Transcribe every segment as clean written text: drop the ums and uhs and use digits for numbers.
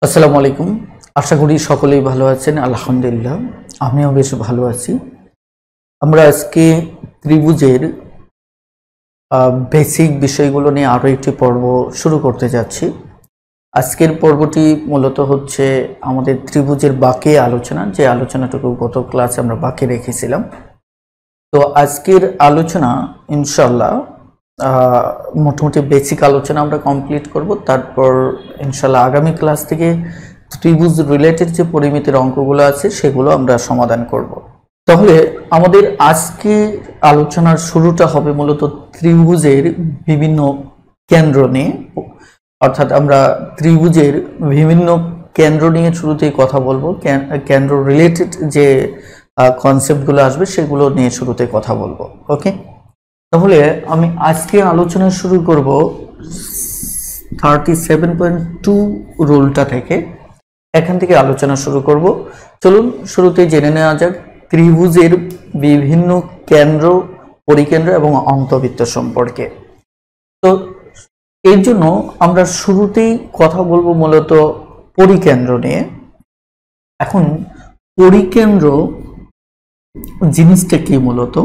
আসসালামু আলাইকুম। আশা করি সকলেই ভালো আছেন। আলহামদুলিল্লাহ আমিও বেশ ভালো আছি। আমরা আজকে ত্রিভুজের বেসিক বিষয়গুলো নিয়ে আরও একটি পর্ব শুরু করতে যাচ্ছি। আজকের পর্বটি মূলত হচ্ছে আমাদের ত্রিভুজের বাকি আলোচনা, যে আলোচনাটুকু গত ক্লাসে আমরা বাকি রেখেছিলাম। তো আজকের আলোচনা ইনশাল্লাহ মোটামুটি বেসিক আলোচনা আমরা কমপ্লিট করব। তারপর ইনশাল্লাহ আগামী ক্লাস থেকে ত্রিভুজ রিলেটেড যে পরিমিতির অঙ্কগুলো আছে সেগুলো আমরা সমাধান করব। তাহলে আমাদের আজকে আলোচনার শুরুটা হবে মূলত ত্রিভুজের বিভিন্ন কেন্দ্র নিয়ে, অর্থাৎ আমরা ত্রিভুজের বিভিন্ন কেন্দ্র নিয়ে শুরুতেই কথা বলবো। কেন্দ্র রিলেটেড যে কনসেপ্টগুলো আসবে সেগুলো নিয়ে শুরুতে কথা বলবো। ওকে, তাহলে আমি আজকে আলোচনা শুরু করব 37.2 রুলটা থেকে। এখান থেকে আলোচনা শুরু করব। চলুন শুরুতে জেনে নেওয়া যাক ত্রিভুজের বিভিন্ন কেন্দ্র, পরিকেন্দ্র এবং অন্তবৃত্ত সম্পর্কে। তো এর জন্য আমরা শুরুতেই কথা বলবো মূলত পরিকেন্দ্র নিয়ে। এখন পরিকেন্দ্র জিনিসটা কি মূলত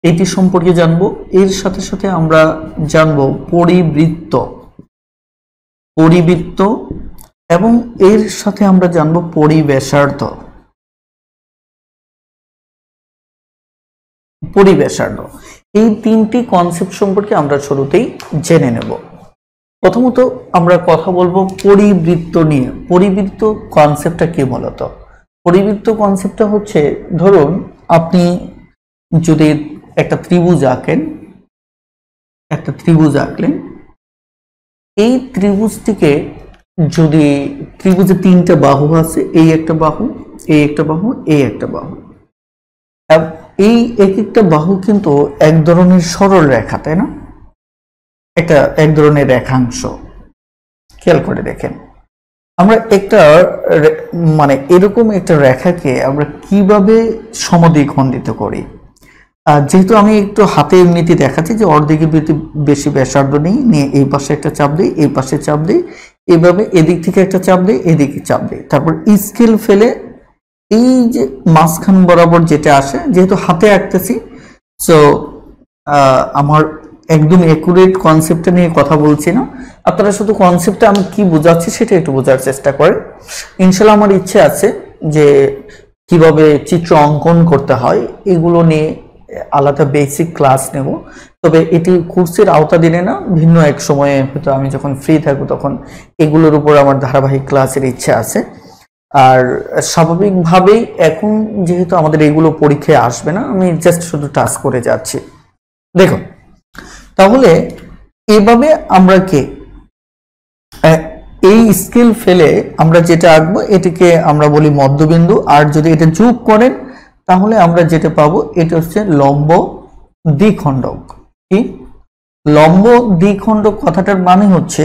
এটি সম্পর্কে জানবো। এর সাথে সাথে আমরা জানবো পরিবৃত্ত এবং এর সাথে আমরা জানবো পরিব্যাসার্ধ। এই তিনটি কনসেপ্ট সম্পর্কে আমরা শুরুতেই জেনে নেব। প্রথমত আমরা কথা বলবো পরিবৃত্ত নিয়ে। পরিবৃত্ত কনসেপ্টটা কি মূলত? পরিবৃত্ত কনসেপ্টটা হচ্ছে, ধরুন আপনি যদি একটা ত্রিভুজ আঁকলেন, এই ত্রিভুজটিকে যদি ত্রিভুজে তিনটা বাহু আছে, এই একটা বাহু, এই একটা বাহু, এই একটা বাহু, এই এক একটা বাহু কিন্তু এক ধরনের সরল রেখা, তাই না? এক ধরনের রেখাংশ। খেয়াল করে দেখেন, আমরা একটা এরকম একটা রেখাকে আমরা কিভাবে সমদ্বিখণ্ডিত করি। যেহেতু আমি একটু হাতে এমনিতে দেখাচ্ছি যে অর্ধেকের বেশি ব্যাসার্ধ নিয়ে এই পাশে একটা চাপ দিই, এই পাশে চাপ দিই, এইভাবে এদিক থেকে একটা চাপ দিই, এদিকে চাপ দিই, তারপর স্কেল ফেলে এই যে মাঝখান বরাবর যেটা আসে, যেহেতু হাতে আঁকতেছি, সো আমার একদম একুরেট কনসেপ্টটা নিয়ে কথা বলছি না, আপনারা শুধু কনসেপ্টটা আমি কি বোঝাচ্ছি সেটা একটু বোঝার চেষ্টা করেন। ইনশাল্লাহ আমার ইচ্ছে আছে যে কিভাবে চিত্র অঙ্কন করতে হয় এগুলো নিয়ে আলাদা বেসিক ক্লাস নেব। তবে এটি কোর্সের আওতাধীনে না, ভিন্ন এক সময়ে হয়তো আমি যখন ফ্রি থাকবো তখন এগুলোর উপর আমার ধারাবাহিক ক্লাসের ইচ্ছা আছে। আর স্বাভাবিকভাবেই এখন যেহেতু আমাদের এগুলো পরীক্ষায় আসবে না, আমি জাস্ট শুধু টাচ করে যাচ্ছি। দেখুন, তাহলে এভাবে আমরা এই স্কেল ফেলে আমরা যেটা আঁকবো এটিকে আমরা বলি মধ্যবিন্দু। আর যদি এটা যোগ করেন তাহলে আমরা যেটা পাবো এটা হচ্ছে লম্ব দ্বিখণ্ডক। কি লম্ব দ্বিখণ্ডক? কথাটার মানে হচ্ছে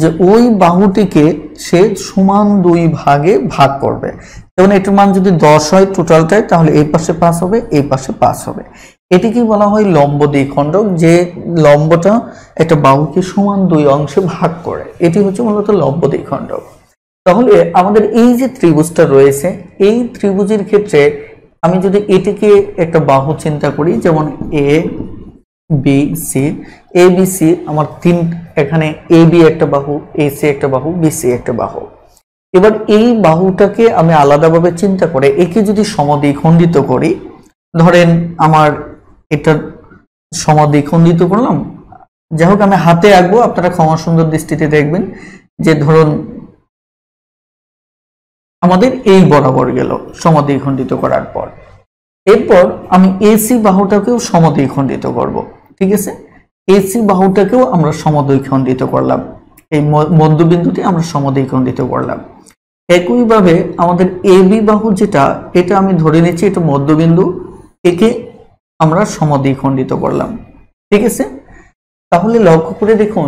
যে ওই বাহুটিকে সে সমান দুই ভাগে ভাগ করবে। যেমন এটার মান যদি 10 হয় টোটালটাই, তাহলে এই পাশে 5 হবে, এই পাশে 5 হবে। এটিকে বলা হয় লম্ব দ্বিখণ্ডক, যে লম্বটা একটা বাহুকে সমান দুই অংশে ভাগ করে। এটি হচ্ছে মূলত লম্ব দ্বিখণ্ডক। তাহলে আমাদের এই যে ত্রিভুজটা রয়েছে, এই ত্রিভুজের ক্ষেত্রে আমি যদি এটিকে একটা বাহু চিন্তা করি, যেমন এ বি সি, আমার এখানে এ বি একটা বাহু, এ সি একটা বাহু, বি সি একটা বাহু। এবার এই বাহুটাকে আমি আলাদাভাবে চিন্তা করে একে যদি সমদ্বিখণ্ডিত করি, ধরেন আমার এটা সমদ্বিখণ্ডিত করলাম, যাই হোক আমি হাতে আঁকবো, আপনারা ক্ষমা সুন্দর দৃষ্টিতে দেখবেন যে ধরুন আমাদের এই বরাবর গেল সমদ্বিখণ্ডিত করার পর, এরপর আমি এসি বাহুটাকেও সমদ্বিখণ্ডিত করব। ঠিক আছে, এসি বাহুটাকেও আমরা সমদ্বিখণ্ডিত করলাম, এই মধ্যবিন্দুটি আমরা সমদ্বিখণ্ডিত করলাম। একইভাবে আমাদের এবি বাহু যেটা, এটা আমি ধরে নিচ্ছি এটা মধ্যবিন্দু, একে আমরা সমদ্বিখণ্ডিত করলাম। ঠিক আছে, তাহলে লক্ষ্য করে দেখুন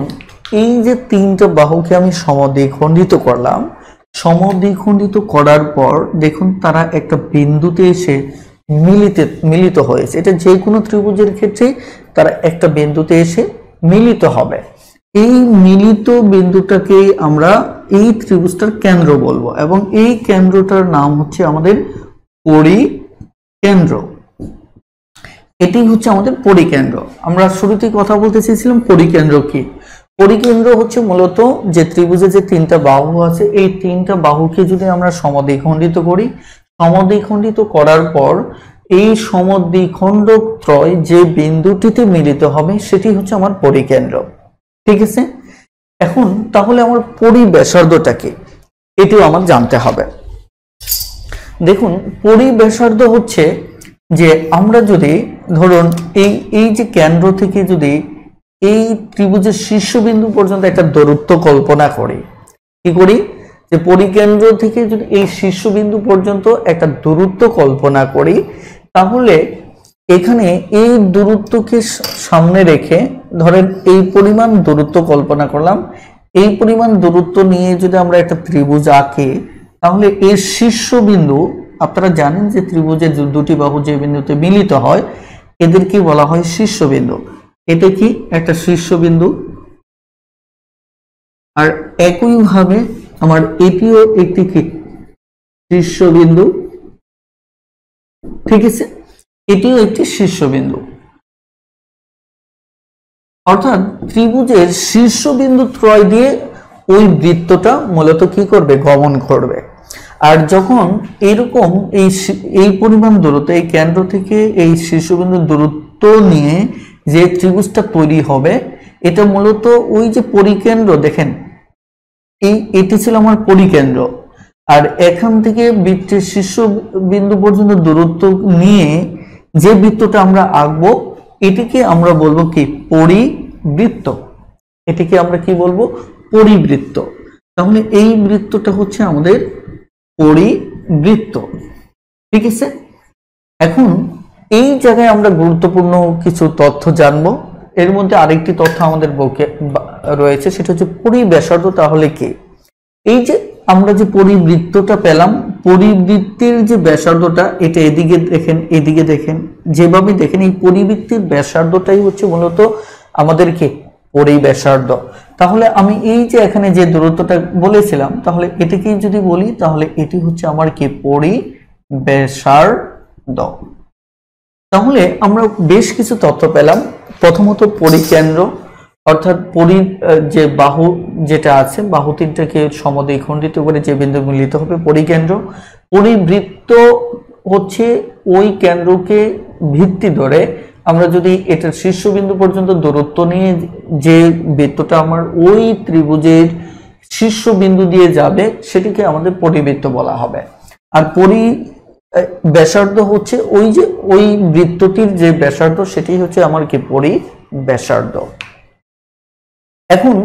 এই যে তিনটা বাহুকে আমি সমদ্বিখণ্ডিত করলাম, সমদ্বিখণ্ডিত করার পর দেখুন তারা একটা বিন্দুতে এসে মিলিত হয়েছে। এটা যে কোনো ত্রিভুজের ক্ষেত্রে তারা একটা বিন্দুতে এসে মিলিত হবে। এই মিলিত বিন্দুটাকে আমরা এই ত্রিভুজটার কেন্দ্র বলবো এবং এই কেন্দ্রটার নাম হচ্ছে আমাদের পরিকেন্দ্র। এটি হচ্ছে আমাদের পরিকেন্দ্র। আমরা শুরুতেই কথা বলতে চেয়েছিলাম পরিকেন্দ্র কি। পরিকেন্দ্র হচ্ছে মূলত যে ত্রিভুজে যে তিনটা বাহু আছে এই তিনটা বাহুকে যদি আমরা সমদ্বিখণ্ডিত করি, সমদ্বিখণ্ডিত করার পর এই সমদ্বিখণ্ডকত্রয় যে বিন্দুটিতে মিলিত হবে সেটি হচ্ছে আমার পরিকেন্দ্র। ঠিক আছে, এখন তাহলে আমার পরিব্যাসার্ধটা কি এটিও আমার জানতে হবে। দেখুন পরিব্যাসার্ধ হচ্ছে যে আমরা যদি ধরুন এই যে কেন্দ্র থেকে যদি এই ত্রিভুজের শীর্ষবিন্দু পর্যন্ত একটা দূরত্ব কল্পনা করি, কি করি যে পরিকেন্দ্র থেকে যদি এই শীর্ষবিন্দু পর্যন্ত একটা দূরত্ব কল্পনা করি, তাহলে এখানে এই দূরত্বকে সামনে রেখে ধরেন এই পরিমাণ দূরত্ব কল্পনা করলাম, এই পরিমাণ দূরত্ব নিয়ে যদি আমরা একটা ত্রিভুজ আঁকি, তাহলে এর শীর্ষবিন্দু, আপনারা জানেন যে ত্রিভুজের দুটি বাহু যে বিন্দুতে মিলিত হয় এদেরকে বলা হয় শীর্ষবিন্দু। এটা কি একটা শীর্ষবিন্দু, আর একইভাবে আমার এটিও একটি কি শীর্ষবিন্দু। ঠিক আছে, এটিও একটি শীর্ষবিন্দু। অর্থাৎ ত্রিভুজের শীর্ষবিন্দু ত্রয় দিয়ে ওই বৃত্তটা মূলত কি করবে, গমন করবে। আর যখন এরকম এই পরিমাণ দূরত্ব এই কেন্দ্র থেকে এই শীর্ষবিন্দু দূরত্ব নিয়ে যে ত্রিভুজটা তৈরি হবে, এটা মূলত ওই যে পরিকেন্দ্র, দেখেন এটি ছিল আমার পরিকেন্দ্র, আর এখান থেকে বৃত্তের শীর্ষবিন্দু পর্যন্ত দূরত্ব নিয়ে যে বৃত্তটা আমরা আঁকবো এটিকে আমরা বলবো কি পরিবৃত্ত। এটিকে আমরা কি বলবো, পরিবৃত্ত। তাহলে এই বৃত্তটা হচ্ছে আমাদের পরিবৃত্ত। ঠিক আছে, এখন এই জায়গায় আমরা গুরুত্বপূর্ণ কিছু তথ্য জানবো। এর মধ্যে আরেকটি তথ্য আমাদের বইয়ে রয়েছে, সেটা হচ্ছে পরিব্যাসার্ধ তাহলে কি। এই যে আমরা যে পরিবৃত্তটা পেলাম, পরিবৃত্তের যে ব্যাসার্ধটা, এটা এদিকে দেখেন এদিকে দেখেন, যেভাবে দেখেন এই পরিবৃত্তের ব্যাসার্ধটাই হচ্ছে মূলত আমাদের কি পরিব্যাসার্ধ। তাহলে আমি এই যে এখানে যে দূরত্বটা বলেছিলাম, তাহলে এটাকেই যদি বলি তাহলে এটি হচ্ছে আমার কি পরিব্যাসার্ধ। তাহলে আমরা বেশ কিছু তথ্য পেলাম। প্রথমত পরিকেন্দ্র, অর্থাৎ যে বাহু যেটা আছে, বাহু তিনটাকে সমদ্বিখণ্ডিত করে যে বিন্দু মিলিত হবে পরিকেন্দ্র। পরিবৃত্ত হচ্ছে ওই কেন্দ্রকে ভিত্তি ধরে আমরা যদি এটার শীর্ষবিন্দু পর্যন্ত দূরত্ব নিয়ে যে বৃত্তটা আমার ওই ত্রিভুজের শীর্ষবিন্দু দিয়ে যাবে সেটিকে আমাদের পরিবৃত্ত বলা হবে। আর ব্যাসার্ধ হচ্ছে ওই যে ওই বৃত্তটির যে ব্যাসার্ধ সেটি হচ্ছে আমার কি পরিব্যাসার্ধ। এখন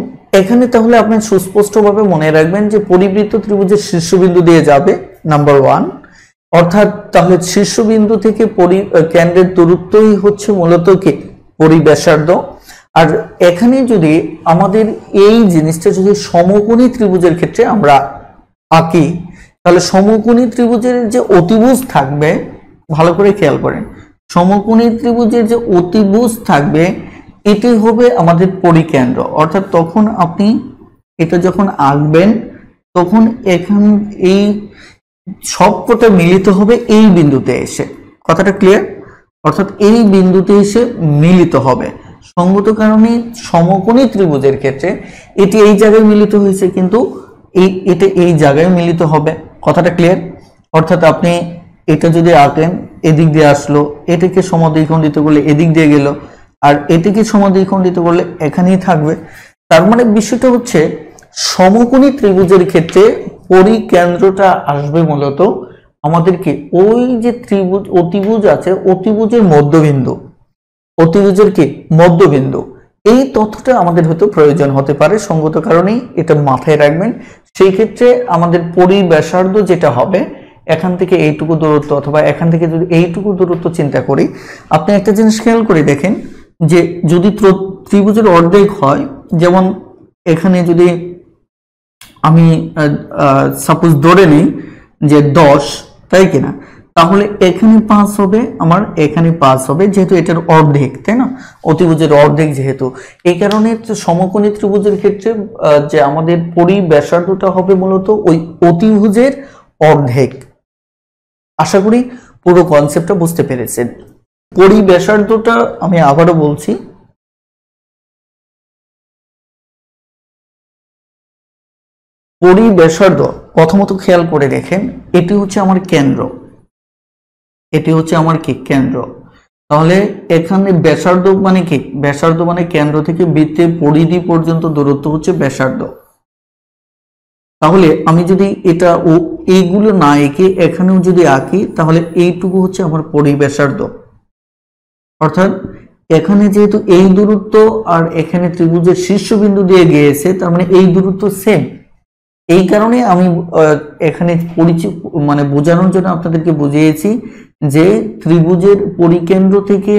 এখানে তাহলে আপনি সুস্পষ্টভাবে মনে রাখবেন যে পরিবৃত্ত ত্রিভুজের শীর্ষবিন্দু দিয়ে যাবে নাম্বার 1, অর্থাৎ তাহলে শীর্ষবিন্দু থেকে কেন্দ্রের দূরত্বই হচ্ছে মূলত কি পরিব্যাসার্ধ। আর এখানে যদি আমাদের এই জিনিসটা যদি সমকোণী ত্রিভুজের ক্ষেত্রে আমরা আঁকি, তাহলে সমকোণী ত্রিভুজের যে অতিভুজ থাকবে, ভালো করে খেয়াল করেন, সমকোণী ত্রিভুজের যে অতিভুজ থাকবে এটি হবে আমাদের পরিকেন্দ্র। অর্থাৎ তখন আপনি এটা যখন আঁকবেন তখন এখান এই সবকটা মিলিত হবে এই বিন্দুতে এসে, কথাটা ক্লিয়ার? অর্থাৎ এই বিন্দুতে এসে মিলিত হবে। সঙ্গত কারণে সমকোণী ত্রিভুজের ক্ষেত্রে এটি এই জায়গায় মিলিত হয়েছে, কিন্তু এটা এই জায়গায় মিলিত হবে, কথাটা ক্লিয়ার? অর্থাৎ আপনি এটা যদি আঁকেন এদিক দিয়ে আসলো, এটাকে সমদ্বিখণ্ডিত করলে এদিক দিয়ে গেল, আর এটিকে সমদ্বিখণ্ডিত করলে এখানেই থাকবে। তার মানে বিষয়টা হচ্ছে সমকোণী ত্রিভুজের ক্ষেত্রে পরিকেন্দ্রটা আসবে মূলত আমাদেরকে ওই যে ত্রিভুজ অতিভুজ আছে অতিভুজের মধ্যবিন্দু, অতিভুজের কি মধ্যবিন্দু। এই তথ্যটা আমাদের হয়তো প্রয়োজন হতে পারে, সঙ্গত কারণেই এটা মাথায় রাখবেন। সেই ক্ষেত্রে আমাদের পরিব্যাসার্ধ যেটা হবে, এখান থেকে এইটুকু দূরত্ব অথবা এখান থেকে যদি এইটুকু দূরত্ব চিন্তা করি, আপনি একটা জিনিস খেয়াল করে দেখেন যে যদি ত্রিভুজের অর্ধেক হয়, যেমন এখানে যদি আমি সাপোজ ধরে নিই যে 10, তাই কিনা, তাহলে এখানে 5 হবে, আমার এখানে 5 হবে, যেহেতু এটার অর্ধেক, তাই না? অতিভুজের অর্ধেক যেহেতু, এই কারণে সমকোণী ত্রিভুজের ক্ষেত্রে যে আমাদের পরিব্যাসার্ধটা হবে মূলত ওই অতিভুজের অর্ধেক। আশা করি পুরো কনসেপ্টটা বুঝতে পেরেছেন। পরিব্যাসার্ধটা আমি আবারও বলছি, পরিব্যাসার্ধ প্রথমত খেয়াল করে দেখেন, এটি হচ্ছে আমার কেন্দ্র, এটি হচ্ছে আমার কি কেন্দ্র। তাহলে এখানে ব্যাসার্ধ মানে কি? ব্যাসার্ধ মানে কেন্দ্র থেকে বৃত্তের পরিধি পর্যন্ত দূরত্ব হচ্ছে ব্যাসার্ধ। তাহলে আমি যদি এটা ও এইগুলো না এঁকে এখানেও যদি আঁকি, তাহলে এইটুকু হচ্ছে আমার পরিব্যাসার্ধ। অর্থাৎ এখানে যেহেতু এই দূরত্ব আর এখানে ত্রিভুজের শীর্ষবিন্দু দিয়ে গিয়েছে, তার মানে এই দূরত্ব সেম। এই কারণে আমি এখানে মানে বোঝানোর জন্য আপনাদেরকে বুঝিয়েছি যে ত্রিভুজের পরিকেন্দ্র থেকে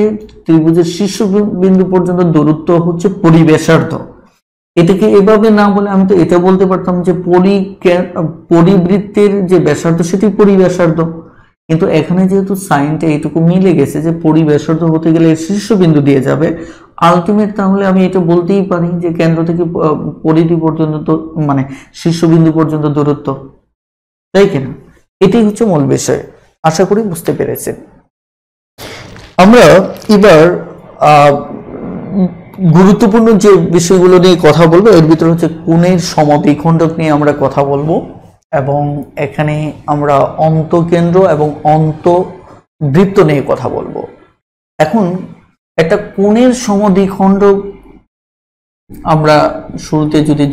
ত্রিভুজের শীর্ষবিন্দু পর্যন্ত দূরত্ব হচ্ছে পরিব্যাসার্ধ। এটাকে এভাবে না বলে আমি তো এটা বলতে পারতাম যে পরিবৃত্তের যে ব্যাসার্ধ সেটি পরিব্যাসার্ধ, কিন্তু এখানে যেহেতু সাইনটা এইটুকু মিলে গেছে যে পরিব্যাসার্ধ হতে গেলে শীর্ষবিন্দু দিয়ে যাবে আলটিমেট, তাহলে আমি এটা বলতেই পারি যে কেন্দ্র থেকে পরিধি পর্যন্ত মানে শীর্ষবিন্দু পর্যন্ত দূরত্ব, তাই কিনা? এটাই হচ্ছে মূল বিষয়। আশা করি বুঝতে পেরেছেন। আমরা এবার গুরুত্বপূর্ণ যে বিষয়গুলো নিয়ে কথা বলবো এর ভিতরে হচ্ছে কোণের সমদ্বিখণ্ডক নিয়ে আমরা কথা বলবো, এবং এখানে আমরা অন্তকেন্দ্র এবং অন্তবৃত্ত নিয়ে কথা বলবো। এখন একটা কোণের সমদ্বিখণ্ডক আমরা শুরুতে যদি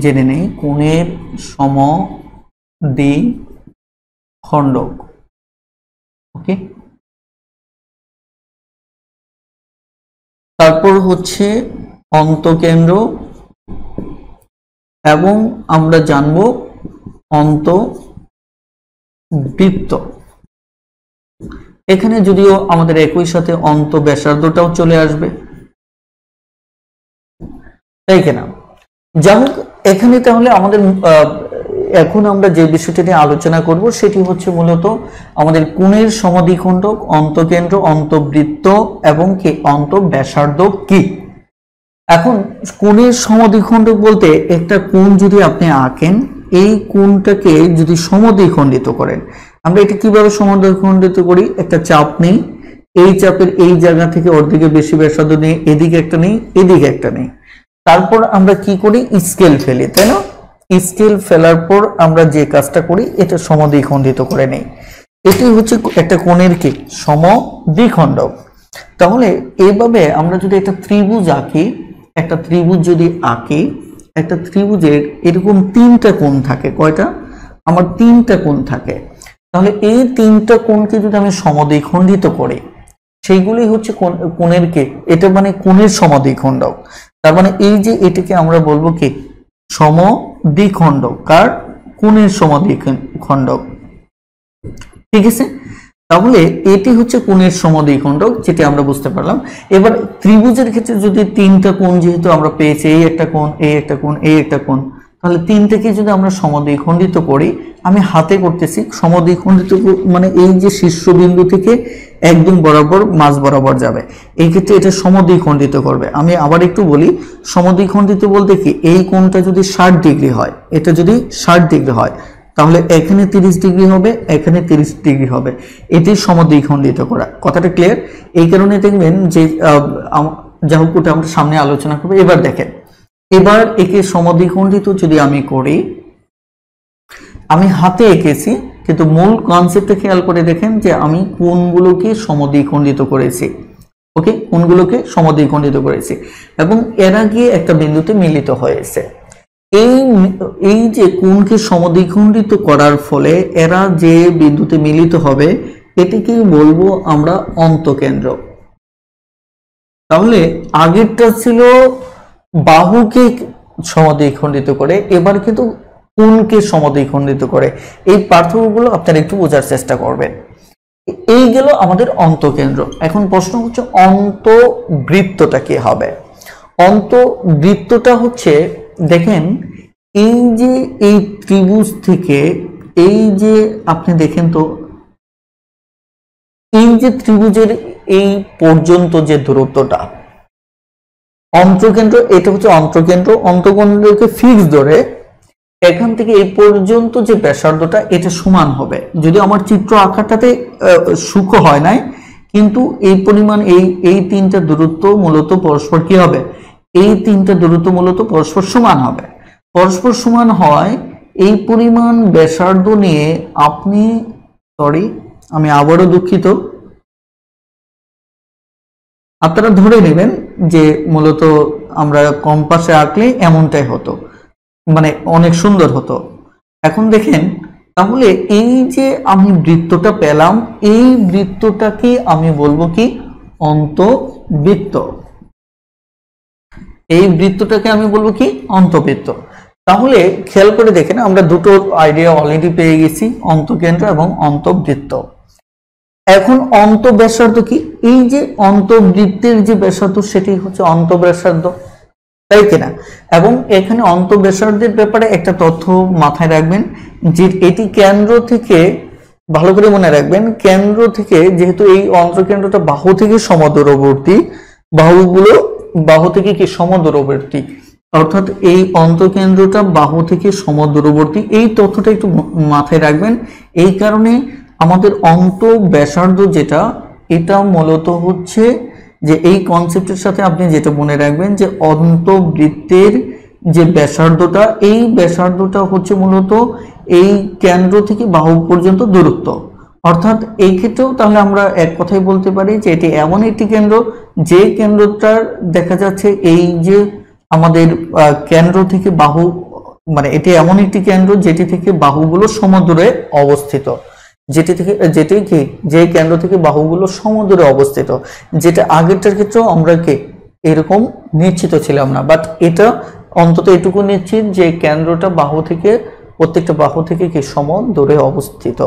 জেনে নেই, কোণের সমদ্বিখণ্ডক, ওকে। তারপর হচ্ছে অন্তকেন্দ্র, এবং আমরা জানব অন্তবৃত্ত। এখানে যদিও আমাদের একই সাথে অন্তব্যাসার্ধটাও চলে আসবে, তাই কিনা? যাই হোক, এখানে তাহলে আমাদের এখন আমরা যে বিষয়টি নিয়ে আলোচনা করব সেটি হচ্ছে মূলত আমাদের কোণের সমদ্বিখণ্ডক, অন্তকেন্দ্র, অন্তবৃত্ত এবং কি অন্তব্যাসার্ধ কি। এখন কোণের সমদ্বিখণ্ডক বলতে একটা কোণ যদি আপনি আঁকেন, এই কোণটাকে যদি সমদ্বিখণ্ডিত করেন, আমরা এটা কিভাবে সমদ্বিখণ্ডিত করি? একটা চাপ নেই, এই চাপের এই জায়গা থেকে অর্ধেকে বেশি ব্যাসার্ধ নেই, এদিকে একটা নেই, এদিকে একটা নেই, তারপর আমরা কি করি? স্কেল ফেলি, তাই না? স্কেল ফেলার পর আমরা যে কাজটা করি এটা সমদ্বিখণ্ডিত করে নেই। এটি হচ্ছে একটা কোণের কি সমদ্বিখণ্ডক। তাহলে এইভাবে আমরা যদি একটা ত্রিভুজ আঁকি, একটা ত্রিভুজ যদি আঁকি, একটা ত্রিভুজের এরকম 3টা কোণ থাকে। কয়টা? আমার 3টা কোণ থাকে। তাহলে এই 3টা কোণকে যদি আমি সমদ্বিখণ্ডিত করি, সেইগুলি হচ্ছে কোণের কি, এটা মানে কোণের সমদ্বিখণ্ডক। তার মানে এই যে এটাকে আমরা বলবো কি সমদ্বিখণ্ডক, কার? কোণের সমদ্বিখণ্ডক, ঠিক আছে? তাহলে এটি হচ্ছে কোণের সমদ্বিখণ্ডক, যেটা আমরা বুঝতে পারলাম। এবার ত্রিভুজের ক্ষেত্রে যদি 3টা কোণ যেহেতু আমরা পেয়েছি, এই একটা কোণ, এই একটা কোণ, এই একটা কোণ, তাহলে 3টাকে যদি আমরা সমদ্বিখণ্ডিত করি, আমি হাতে করতেছি সমদ্বিখণ্ডিত মানে এই যে শীর্ষবিন্দু থেকে একদম বরাবর মাঝ বরাবর যাবে, এই ক্ষেত্রে এটা সমদ্বিখণ্ডিত করবে। আমি আবার একটু বলি, সমদ্বিখণ্ডিত বলতে কি, এই কোণটা যদি 60 ডিগ্রি হয়, এটা যদি 60 ডিগ্রি হয়, তাহলে এখানে 30 ডিগ্রি হবে, এখানে 30 ডিগ্রি হবে, এটি সমদ্বিখণ্ডিত করা। কথাটা ক্লিয়ার? এই কারণে দেখবেন যে যা হোক ওটা আমরা সামনে আলোচনা করবো। এবার দেখেন, এবার একে সমদ্বিখণ্ডিত যদি আমি করি, আমি হাতে এঁকেছি কিন্তু মূল কনসেপ্টে খেয়াল করে দেখেন যে আমি কোণগুলোকে সমদ্বিখণ্ডিত করেছি, ওকে, কোণগুলোকে সমদ্বিখণ্ডিত করেছি এবং এরা গিয়ে একটা বিন্দুতে মিলিত হয়েছে। এই যে কোণকে সমদ্বিখণ্ডিত করার ফলে এরা যে বিন্দুতে মিলিত হবে এটিকে বলবো আমরা অন্তকেন্দ্র। তাহলে আগেরটা ছিল বাহুকে সমদ্বিখণ্ডিত করে, এবার কিন্তু কোণকে সমদ্বিখণ্ডিত করে। এই পার্থক্যগুলো আপনারা একটু বোঝার চেষ্টা করবেন। এই গেল আমাদের অন্তকেন্দ্র। এখন প্রশ্ন হচ্ছে অন্তবৃত্তটা কি হবে? অন্তবৃত্তটা হচ্ছে, দেখেন এই যে এই ত্রিভুজ থেকে এই যে আপনি দেখেন তো এই যে ত্রিভুজের এই পর্যন্ত যে দূরত্বটা, অন্তকেন্দ্র, এটা হচ্ছে অন্তকেন্দ্র, অন্তকেন্দ্রকে ফিক্স ধরে এখান থেকে এই পর্যন্ত যে ব্যাসার্ধটা এটা সমান হবে। যদি আমার চিত্র আঁকাটাতে সূক্ষ্ম হয় নাই, কিন্তু এই পরিমাণ এই তিনটা দূরত্ব মূলত পরস্পর কি হবে, এই তিনটা দূরত্ব মূলত পরস্পর সমান হবে। পরস্পর সমান হয় এই পরিমাণ ব্যাসার্ধ নিয়ে আপনি, সরি আমি আবারও দুঃখিত, আপনারা ধরে নেবেন যে মূলত আমরা কম্পাসে আঁকলে এমনটাই হতো, মানে অনেক সুন্দর হতো। এখন দেখেন, তাহলে এই যে আমি বৃত্তটা পেলাম, এই বৃত্তটাকে আমি বলবো কি, অন্তবৃত্ত। এই বৃত্তটাকে আমি বলবো কি, অন্তবৃত্ত। তাহলে খেয়াল করে দেখেন, আমরা দুটো আইডিয়া অলরেডি পেয়ে গেছি, অন্তকেন্দ্র এবং অন্তবৃত্ত। এখন অন্তঃব্যাসার্ধ কি, এই যে অন্তবৃত্তের যে ব্যাসার্ধ সেটি হচ্ছে অন্তঃব্যাসার্ধ, তাই কিনা? এবং এখানে অন্তঃব্যাসার্ধের ব্যাপারে একটা তথ্য মাথায় রাখবেন, যে এটি কেন্দ্র থেকে, ভালো করে মনে রাখবেন, কেন্দ্র থেকে, যেহেতু এই অন্তঃকেন্দ্রটা বাহু থেকে সমদূরবর্তী, বাহুগুলো বাহু থেকে কি সমদূরবর্তী, অর্থাৎ এই অন্তঃকেন্দ্রটা বাহু থেকে সমদূরবর্তী, এই তথ্যটা একটু মাথায় রাখবেন। এই কারণে আমাদের অন্তঃব্যাসার্ধ যেটা, এটা মূলত হচ্ছে যে এই কনসেপ্টের সাথে আপনি যেটা মনে রাখবেন যে অন্তবৃত্তের যে ব্যাসার্ধটা, এই ব্যাসার্ধটা হচ্ছে মূলত এই কেন্দ্র থেকে বাহু পর্যন্ত দূরত্ব। অর্থাৎ এই ক্ষেত্রেও তাহলে আমরা এক কথাই বলতে পারি যে এটি এমন একটি কেন্দ্র, যে কেন্দ্রটার দেখা যাচ্ছে এই যে আমাদের কেন্দ্র থেকে বাহু, মানে এটি এমন একটি কেন্দ্র যেটি থেকে বাহুগুলো সমদূরে অবস্থিত, যেটি কি, যে কেন্দ্র থেকে বাহুগুলো সমদূরে অবস্থিত, যেটা আগেরটার ক্ষেত্রেও আমরা কি এরকম নিশ্চিত ছিলাম না, বাট এটা অন্তত এটুকু নিশ্চিত যে কেন্দ্রটা বাহু থেকে, প্রত্যেকটা বাহু থেকে কি সমদূরে অবস্থিত।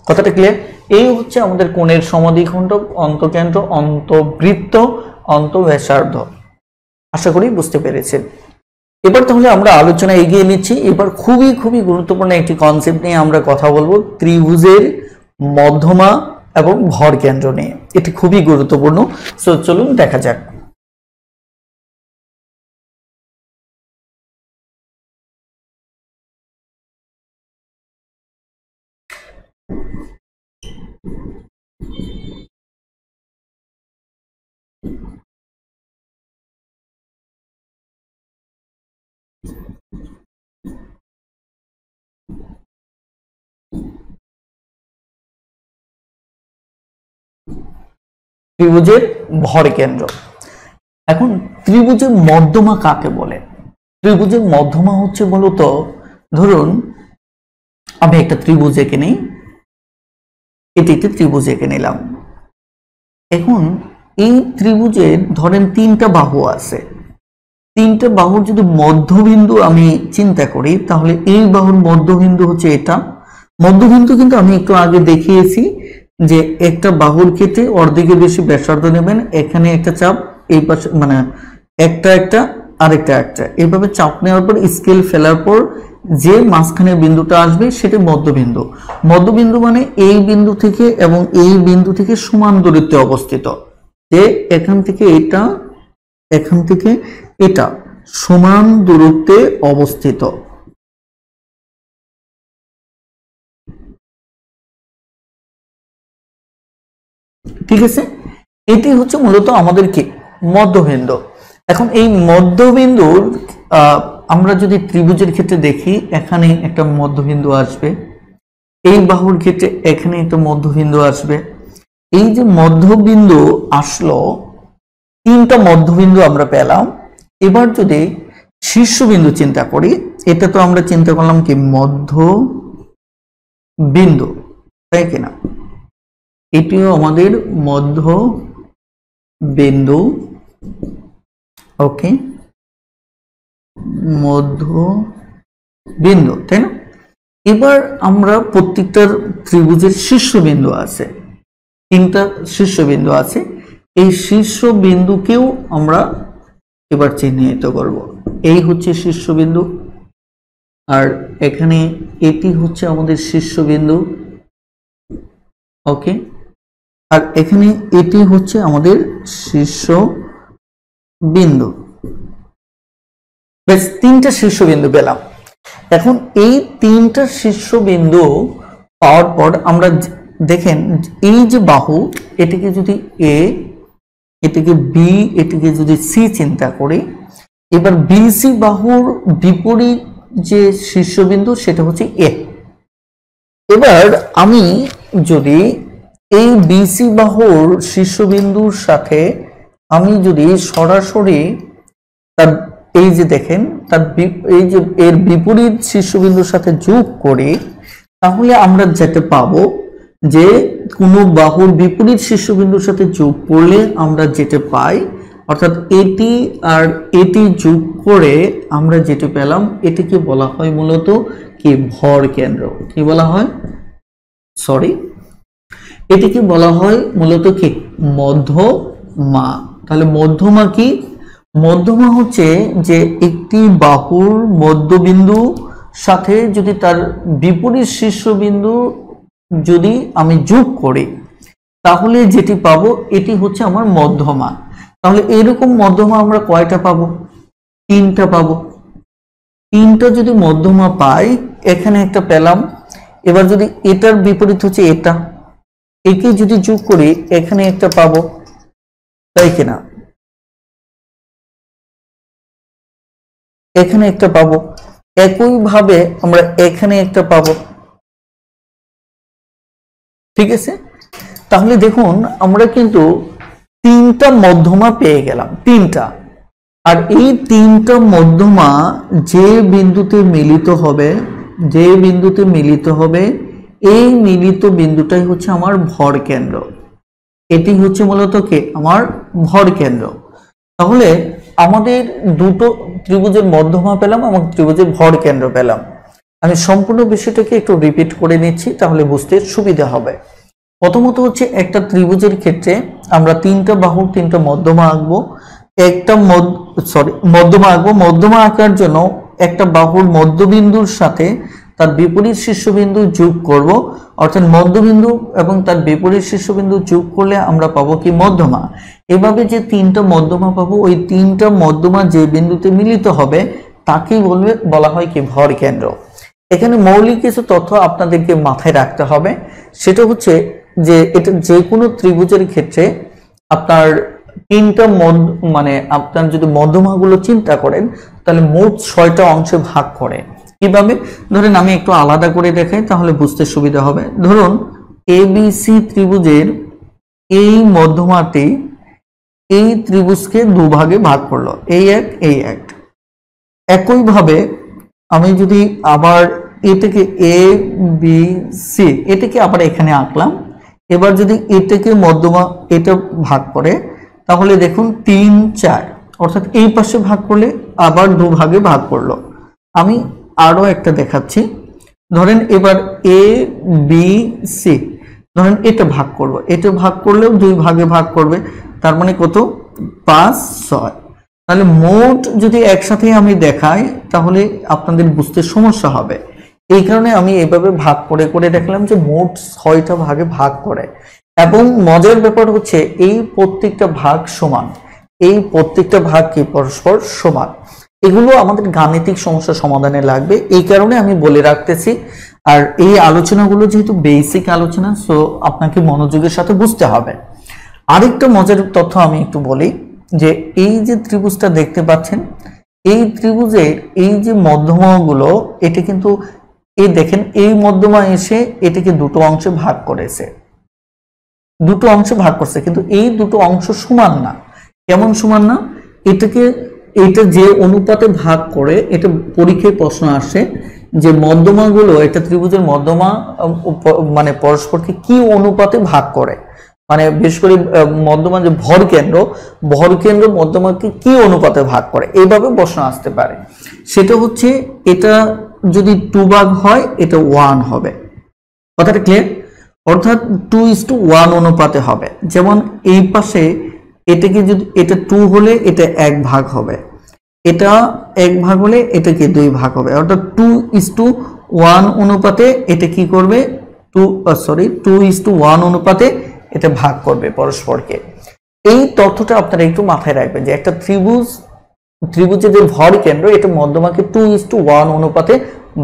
কথাটা ক্লিয়ার? এই হচ্ছে আমাদের কোণের সমদ্বিখণ্ডক, অন্তকেন্দ্র, অন্তবৃত্ত, অন্তঃব্যাসার্ধ। আশা করি বুঝতে পেরেছেন। এবার তাহলে আমরা আলোচনা এগিয়ে নিচ্ছি। এবার খুবই খুবই গুরুত্বপূর্ণ একটি কনসেপ্ট নিয়ে আমরা কথা বলবো, ত্রিভুজের মধ্যমা এবং ভর কেন্দ্র নিয়ে। এটি খুবই গুরুত্বপূর্ণ। সো চলুন দেখা যাক। ত্রিভুজের ভর কেন্দ্র। এখন ত্রিভুজের মধ্যমা কাকে বলে? ত্রিভুজের মধ্যমা হচ্ছে মূলত, ধরুন আমি একটা ত্রিভুজ এঁকে নিই, এটি একটি ত্রিভুজ এঁকে নিলাম। এখন এই ত্রিভুজের ধরেন তিনটা বাহু আছে, তিনটা বাহুর যদি মধ্যবিন্দু আমি চিন্তা করি, তাহলে এই বাহুর মধ্যবিন্দু হচ্ছে এটা। মধ্যবিন্দু কিন্তু আমি একটু আগে দেখিয়েছি যে একটা বাহুর ক্ষেত্রে অর্ধেকের বেশি ব্যাসার্ধ নেবেন, এখানে একটা চাপ, এই পাশে মানে একটা আরেকটা একটা, এইভাবে চাপ নেওয়ার পর স্কেল ফেলার পর যে মাঝখানে বিন্দুটা আসবে সেটা মধ্যবিন্দু। মধ্যবিন্দু মানে এই বিন্দু থেকে এবং এই বিন্দু থেকে সমান দূরত্বে অবস্থিত, যে এখান থেকে এটা, এখান থেকে এটা সমান দূরত্বে অবস্থিত। ঠিক আছে, এটি হচ্ছে মূলত আমাদের কি, মধ্যবিন্দু। এখন এই মধ্যবিন্দুর আমরা যদি ত্রিভুজের ক্ষেত্রে দেখি, এখানে একটা মধ্যবিন্দু আসবে, এই বাহুর ক্ষেত্রে এখানে একটা মধ্যবিন্দু আসবে। এই যে মধ্যবিন্দু আসলো, তিনটা মধ্যবিন্দু আমরা পেলাম। এবার যদি শীর্ষবিন্দু চিন্তা করি, এটা তো আমরা চিন্তা করলাম কি মধ্যবিন্দু, তাই কিনা? এটিও আমাদের মধ্যবিন্দু। ওকে, মধ্যবিন্দু, তাই না? এবার আমরা প্রত্যেকটার ত্রিভুজের শীর্ষবিন্দু আছে, তিনটা শীর্ষবিন্দু আছে, এই শীর্ষবিন্দুকেও আমরা এবার চিহ্নিত করব। এই হচ্ছে শীর্ষবিন্দু, আর এখানে এটি হচ্ছে আমাদের শীর্ষবিন্দু। ওকে, আর এখানে এটি হচ্ছে আমাদের শীর্ষবিন্দু। বেশ, তিনটা শীর্ষবিন্দু পেলাম। এখন এই তিনটা শীর্ষবিন্দু পাওয়ার পর আমরা দেখেন এই যে বাহু, এটিকে যদি এ, এটিকে বি, এটিকে যদি সি চিন্তা করি, এবার বিসি বাহুর বিপরীত যে শীর্ষবিন্দু সেটা হচ্ছে এ। এবার আমি যদি এই বিসি বাহুর শীর্ষবিন্দুর সাথে আমি যদি সরাসরি তার এই যে দেখেন তার এই যে এর বিপরীত শীর্ষবিন্দুর সাথে যোগ করি, তাহলে আমরা যেটা পাবো যে কোনো বাহুর বিপরীত শীর্ষবিন্দুর সাথে যোগ করলে আমরা যেটা পাই, অর্থাৎ এটি আর এটি যোগ করে আমরা যেটা পেলাম, এটিকে বলা হয় মূলত কি ভর কেন্দ্র। কি বলা হয়? এটিকে বলা হয় মূলত কি মধ্যমা। তাহলে মধ্যমা কি? মধ্যমা হচ্ছে যে একটি বাহুর মধ্যবিন্দু সাথে যদি তার বিপরীত শীর্ষবিন্দু যদি আমি যোগ করি, তাহলে যেটি পাবো এটি হচ্ছে আমার মধ্যমা। তাহলে এরকম মধ্যমা আমরা কয়টা পাবো? তিনটা পাবো। তিনটা যদি মধ্যমা পাই, এখানে একটা পেলাম। এবার যদি এটার বিপরীত হচ্ছে এটা, একে যদি যোগ করি এখানে একটা পাবো, তাই কিনা? এখানে একটা পাবো। একইভাবে আমরা এখানে একটা পাবো। ঠিক আছে, তাহলে দেখুন আমরা কিন্তু তিনটা মধ্যমা পেয়ে গেলাম, তিনটা। আর এই তিনটা মধ্যমা যে বিন্দুতে মিলিত হবে, এই মিলিত বিন্দুটাই হচ্ছে আমার ভর কেন্দ্র। এটি হচ্ছে মূলত কি আমার ভর কেন্দ্র। তাহলে আমাদের দুটো ত্রিভুজের মধ্যমা পেলাম এবং ত্রিভুজের ভর কেন্দ্র পেলাম। আমি সম্পূর্ণ বিষয়টাকে একটু রিপিট করে নিচ্ছি, তাহলে বুঝতে সুবিধা হবে। প্রথমত হচ্ছে একটা ত্রিভুজের ক্ষেত্রে আমরা তিনটা বাহুর তিনটা মধ্যমা আঁকবো। মধ্যমা আঁকার জন্য একটা বাহুর মধ্যবিন্দুর সাথে তার বিপরীত শীর্ষবিন্দু যোগ করব, অর্থাৎ মধ্যবিন্দু এবং তার বিপরীত শীর্ষবিন্দু যোগ করলে আমরা পাবো কি মধ্যমা। এভাবে যে তিনটা মধ্যমা পাবো, ওই তিনটা মধ্যমা যে বিন্দুতে মিলিত হবে তাকেই বলা হয় কি ভর কেন্দ্র। এখানে মৌলিক কিছু তথ্য আপনাদেরকে মাথায় রাখতে হবে। সেটা হচ্ছে যে এটা যে কোনো ত্রিভুজের ক্ষেত্রে আপনার তিনটা মানে আপনার যদি মধ্যমাগুলো চিন্তা করেন, তাহলে মোট 6টা অংশে ভাগ করে। কিভাবে? ধরেন আমি একটু আলাদা করে দেখাই, তাহলে বুঝতে সুবিধা হবে। ধরুন এবিসি ত্রিভুজের এই মধ্যমাটি এই ত্রিভুজকে দুভাগে ভাগ করলো, এই এক এই এক। একইভাবে আমি যদি আবার এটাকে এ বি সি, এটাকে আবার এখানে আঁকলাম। এবার যদি এটাকে মধ্যমা এটা ভাগ করে, তাহলে দেখুন 3 4, অর্থাৎ এই পাশে ভাগ করলে আবার দুভাগে ভাগ করলো। আমি আরো একটা দেখাচ্ছি। ধরেন এবার এ বি সি, ধরেন এটা ভাগ করব, এটা ভাগ করলেও দুই ভাগে ভাগ করবে, তার মানে কত 5 6। তাহলে মোট যদি একসাথে আমি দেখাই তাহলে আপনাদের বুঝতে সমস্যা হবে। এই কারণে আমি এইভাবে ভাগ করে করে দেখলাম যে মোট 6টা ভাগে ভাগ করে। এবং মজার ব্যাপার হচ্ছে এই প্রত্যেকটা ভাগ সমান, এই প্রত্যেকটা ভাগ কি পরস্পর সমান। এগুলো আমাদের গাণিতিক সমস্যা সমাধানে লাগবে, এই কারণে আমি বলে রাখতেছি। আর এই আলোচনাগুলো যেহেতু বেসিক আলোচনা, সো আপনাকে মনোযোগের সাথে বুঝতে হবে। আরেকটা মজার তথ্য আমি একটু বলি, যে এই যে ত্রিভুজটা দেখতে পাচ্ছেন, এই ত্রিভুজের এই যে মধ্যমাগুলো, এটা কিন্তু এই দেখেন এই মধ্যমা এসে এটাকে দুটো অংশে ভাগ করেছে, দুটো অংশে ভাগ করছে, কিন্তু এই দুটো অংশ সমান না। কেমন সমান না? এটাকে এটা যে অনুপাতে ভাগ করে, এটা পরীক্ষায় প্রশ্ন আসে যে মধ্যমাগুলো, এটা ত্রিভুজের মধ্যমা মানে পরস্পরকে কি অনুপাতে ভাগ করে, মানে বিশেষ করে মধ্যমা যে ভর কেন্দ্র মধ্যমাকে কি অনুপাতে ভাগ করে, এইভাবে প্রশ্ন আসতে পারে। সেটা হচ্ছে এটা যদি 2 ভাগ হয় এটা 1 হবে। কথাটা ক্লিয়ার? অর্থাৎ 2:1 অনুপাতে হবে। যেমন এই পাশে এটাকে যদি এটা 2 হলে এটা 1 ভাগ হবে, এটা 1 ভাগ হলে এটাকে 2 ভাগ হবে, অর্থাৎ 2:1 অনুপাতে এটা কি করবে, 2:1 অনুপাতে এটা ভাগ করবে পরস্পরকে। এই তথ্যটা আপনারা একটু মাথায় রাখবেন যে একটা ত্রিভুজের যে ভর কেন্দ্র এটা মধ্যমাকে 2:1 অনুপাতে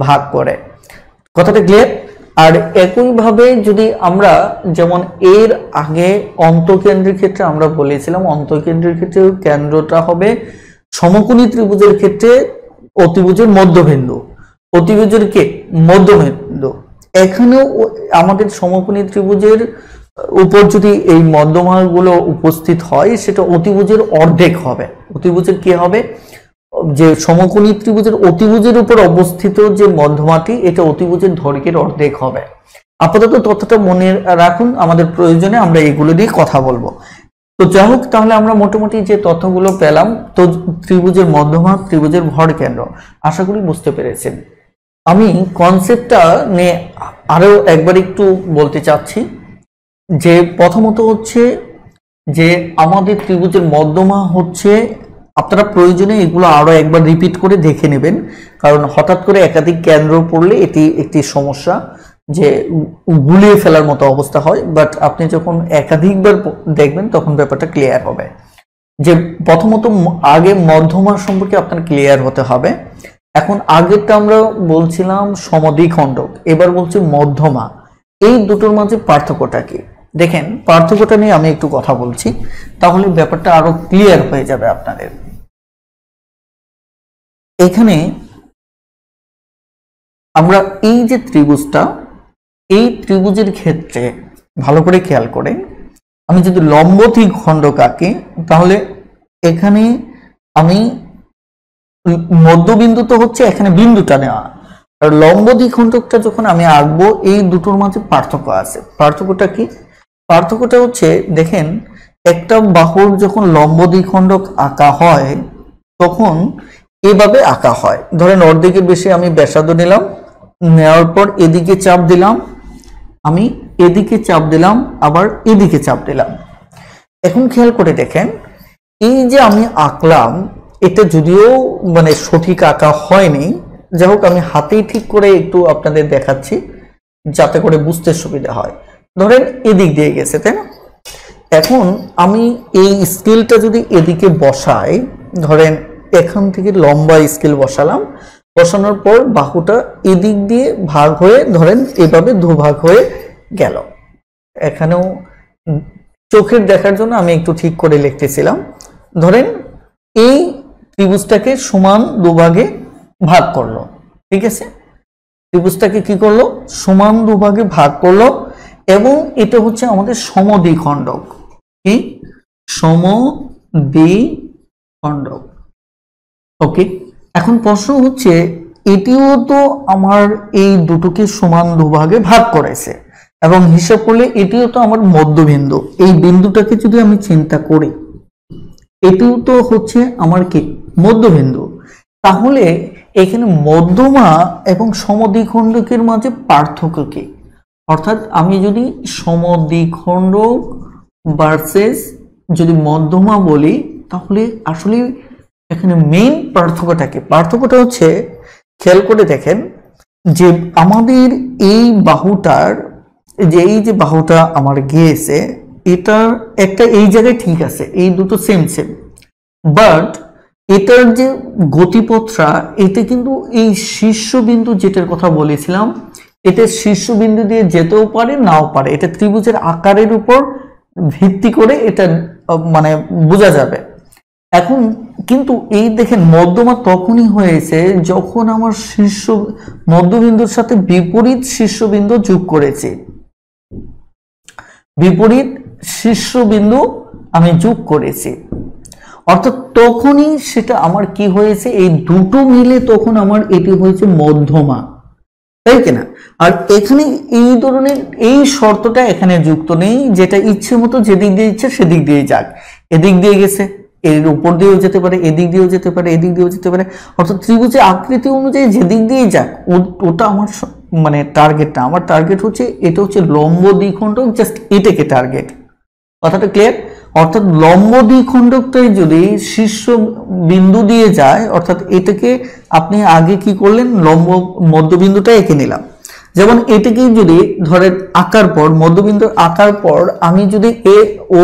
ভাগ করে। কথাটা ক্লিয়ার? আর একইভাবে যদি আমরা যেমন এর আগে অন্তঃকেন্দ্রের ক্ষেত্রে আমরা বলেছিলাম অন্তঃকেন্দ্রের ক্ষেত্রে কেন্দ্রটা হবে সমকোণী ত্রিভুজের ক্ষেত্রে অতিভুজের মধ্যবিন্দু, অতিভুজের কে মধ্যবিন্দু। এখানেও আমাদের সমকোণী ত্রিভুজের উপর যদি এই মধ্যমাগুলো উপস্থিত হয় সেটা অতিভুজের অর্ধেক হবে। অতিভুজের কি হবে? যে সমকোণী ত্রিভুজের অতিভুজের উপর অবস্থিত যে মধ্যমাটি এটা অতিভুজের দৈর্ঘ্যের অর্ধেক হবে। আপাতত তথ্যটা মনে রাখুন, আমাদের প্রয়োজনে আমরা এগুলো দিয়ে কথা বলবো। তো যাই হোক, তাহলে আমরা মোটামুটি যে তথ্যগুলো পেলাম, তো ত্রিভুজের মধ্যমা, ত্রিভুজের ভর কেন্দ্র, আশা করি বুঝতে পেরেছেন। আমি কনসেপ্টটা নিয়ে আরো একবার একটু বলতে চাচ্ছি যে প্রথমত হচ্ছে যে আমাদের ত্রিভুজের মধ্যমা হচ্ছে, আপনারা প্রয়োজনে এগুলো আরো একবার রিপিট করে দেখে নেবেন, কারণ হঠাৎ করে একাধিক কেন্দ্র পড়লে এটি একটি সমস্যা, যে গুলিয়ে ফেলার মতো অবস্থা হয়। বাট আপনি যখন একাধিকবার দেখবেন তখন ব্যাপারটা ক্লিয়ার হবে। যে প্রথমত আগে মধ্যমা সম্পর্কে আপনার ক্লিয়ার হতে হবে। এখন আগেরটা আমরা বলছিলাম সমদ্বিখণ্ডক, এবার বলছি মধ্যমা। এই দুটোর মাঝে পার্থক্যটা কি দেখেন, পার্থক্যটা নিয়ে আমি একটু কথা বলছি, তাহলে ব্যাপারটা আরো ক্লিয়ার হয়ে যাবে আপনাদের। এখানে আমরা এই যে ত্রিভুজটা, এই ত্রিভুজের ক্ষেত্রে ভালো করে খেয়াল করেন, আমি যদি লম্ব দ্বিখণ্ডক আঁকি তাহলে এখানে আমি মধ্যবিন্দু তো হচ্ছে এখানে বিন্দুটা নেওয়া, আর লম্ব দ্বিখণ্ডকটা যখন আমি আঁকবো এই দুটোর মাঝে পার্থক্য আছে। পার্থক্যটা কি? পার্থক্যটা হচ্ছে দেখেন, একটা বাহুর যখন লম্ব দ্বিখণ্ডক আঁকা হয় তখন এভাবে আঁকা হয়। ধরেন অর্ধেকের বেশি আমি ব্যাসার্ধ নিলাম, নেওয়ার পর এদিকে চাপ দিলাম, আমি এদিকে চাপ দিলাম, আবার এদিকে চাপ দিলাম। এখন খেয়াল করে দেখেন, এই যে আমি আঁকলাম এটা যদিও মানে সঠিক আঁকা হয়নি, যাই হোক আমি হাতেই ঠিক করে একটু আপনাদের দেখাচ্ছি যাতে করে বুঝতে সুবিধা হয়। ধরেন এদিক দিয়ে গেছে, তাই না? এখন আমি এই স্কেলটা যদি এদিকে বসাই, ধরেন এখান থেকে লম্বা স্কেল বসালাম, বসানোর পর বাহুটা এদিক দিয়ে ভাগ হয়ে ধরেন এভাবে দুভাগ হয়ে গেল। এখানেও চোখের দেখার জন্য আমি একটু ঠিক করে লিখতেছিলাম। ধরেন এই ত্রিভুজটাকে সমান দুভাগে ভাগ করলো, ঠিক আছে? ত্রিভুজটাকে কি করলো? সমান দুভাগে ভাগ করলো, এবং এটা হচ্ছে আমাদের সমদ্বিখণ্ডক। কি? সমদ্বিখণ্ডক। ওকে, এখন প্রশ্ন হচ্ছে এটিও তো আমার এই দুটোকে সমান দুভাগে ভাগ করেছে, এবং হিসাব করলে এটিও তো আমার মধ্যবিন্দু। এই বিন্দুটাকে যদি আমি চিন্তা করি, এটিও তো হচ্ছে আমার কি মধ্যবিন্দু। তাহলে এখানে মধ্যমা এবং সমদ্বিখণ্ডকের মাঝে পার্থক্য কি? অর্থাৎ আমি যদি সমদ্বিখণ্ডক ভার্সেস যদি মধ্যমা বলি, তাহলে আসলে এখানে মেইন পার্থক্যটা কি? পার্থক্যটা হচ্ছে, খেয়াল করে দেখেন যে আমাদের এই বাহুটার এই যে বাহুটা আমার গিয়েছে, এটার একটা এই জায়গায় ঠিক আছে, এই দুটো সেম সেম, বাট এটার যে গতিপথটা এটা কিন্তু এই শীর্ষবিন্দু যেটার কথা বলেছিলাম, এটা শীর্ষবিন্দু দিয়ে যেতেও পারে নাও পারে, এটা ত্রিভুজের আকারের উপর ভিত্তি করে এটা মানে বোঝা যাবে। এখন কিন্তু এই দেখেন মধ্যমা তখনই হয়েছে যখন আমার শীর্ষ মধ্যবিন্দুর সাথে বিপরীত শীর্ষবিন্দু যোগ করেছি, বিপরীত শীর্ষবিন্দু আমি যোগ করেছি, অর্থাৎ তখনই সেটা আমার কি হয়েছে, এই দুটো মিলে তখন আমার এটি হয়েছে মধ্যমা, তাই কিনা? আর এখানে এই ধরনের এই শর্তটা এখানে যুক্ত নেই, যেটা ইচ্ছে মতো যেদিক দিয়ে ইচ্ছে সেদিক দিয়ে যাক, এদিক দিয়ে গেছে এর উপর দিয়েও যেতে পারে, এদিক দিয়েও যেতে পারে, এদিক দিয়েও যেতে পারে, অর্থাৎ ত্রিভুজের আকৃতি অনুযায়ী যেদিক দিয়ে যাক ওটা আমার মানে টার্গেটটা, আমার টার্গেট হচ্ছে এটা হচ্ছে লম্ব দ্বিখণ্ডক, জাস্ট এটাকে টার্গেট। কথাটা ক্লিয়ার? অর্থাৎ লম্ব দ্বিখণ্ডকটাই যদি শীর্ষ বিন্দু দিয়ে যায়, অর্থাৎ এটাকে আপনি আগে কি করলেন, লম্ব মধ্যবিন্দুটা এঁকে নিলাম, যেমন এটাকে যদি ধরেন আঁকার পর, মধ্যবিন্দু আঁকার পর আমি যদি এ ও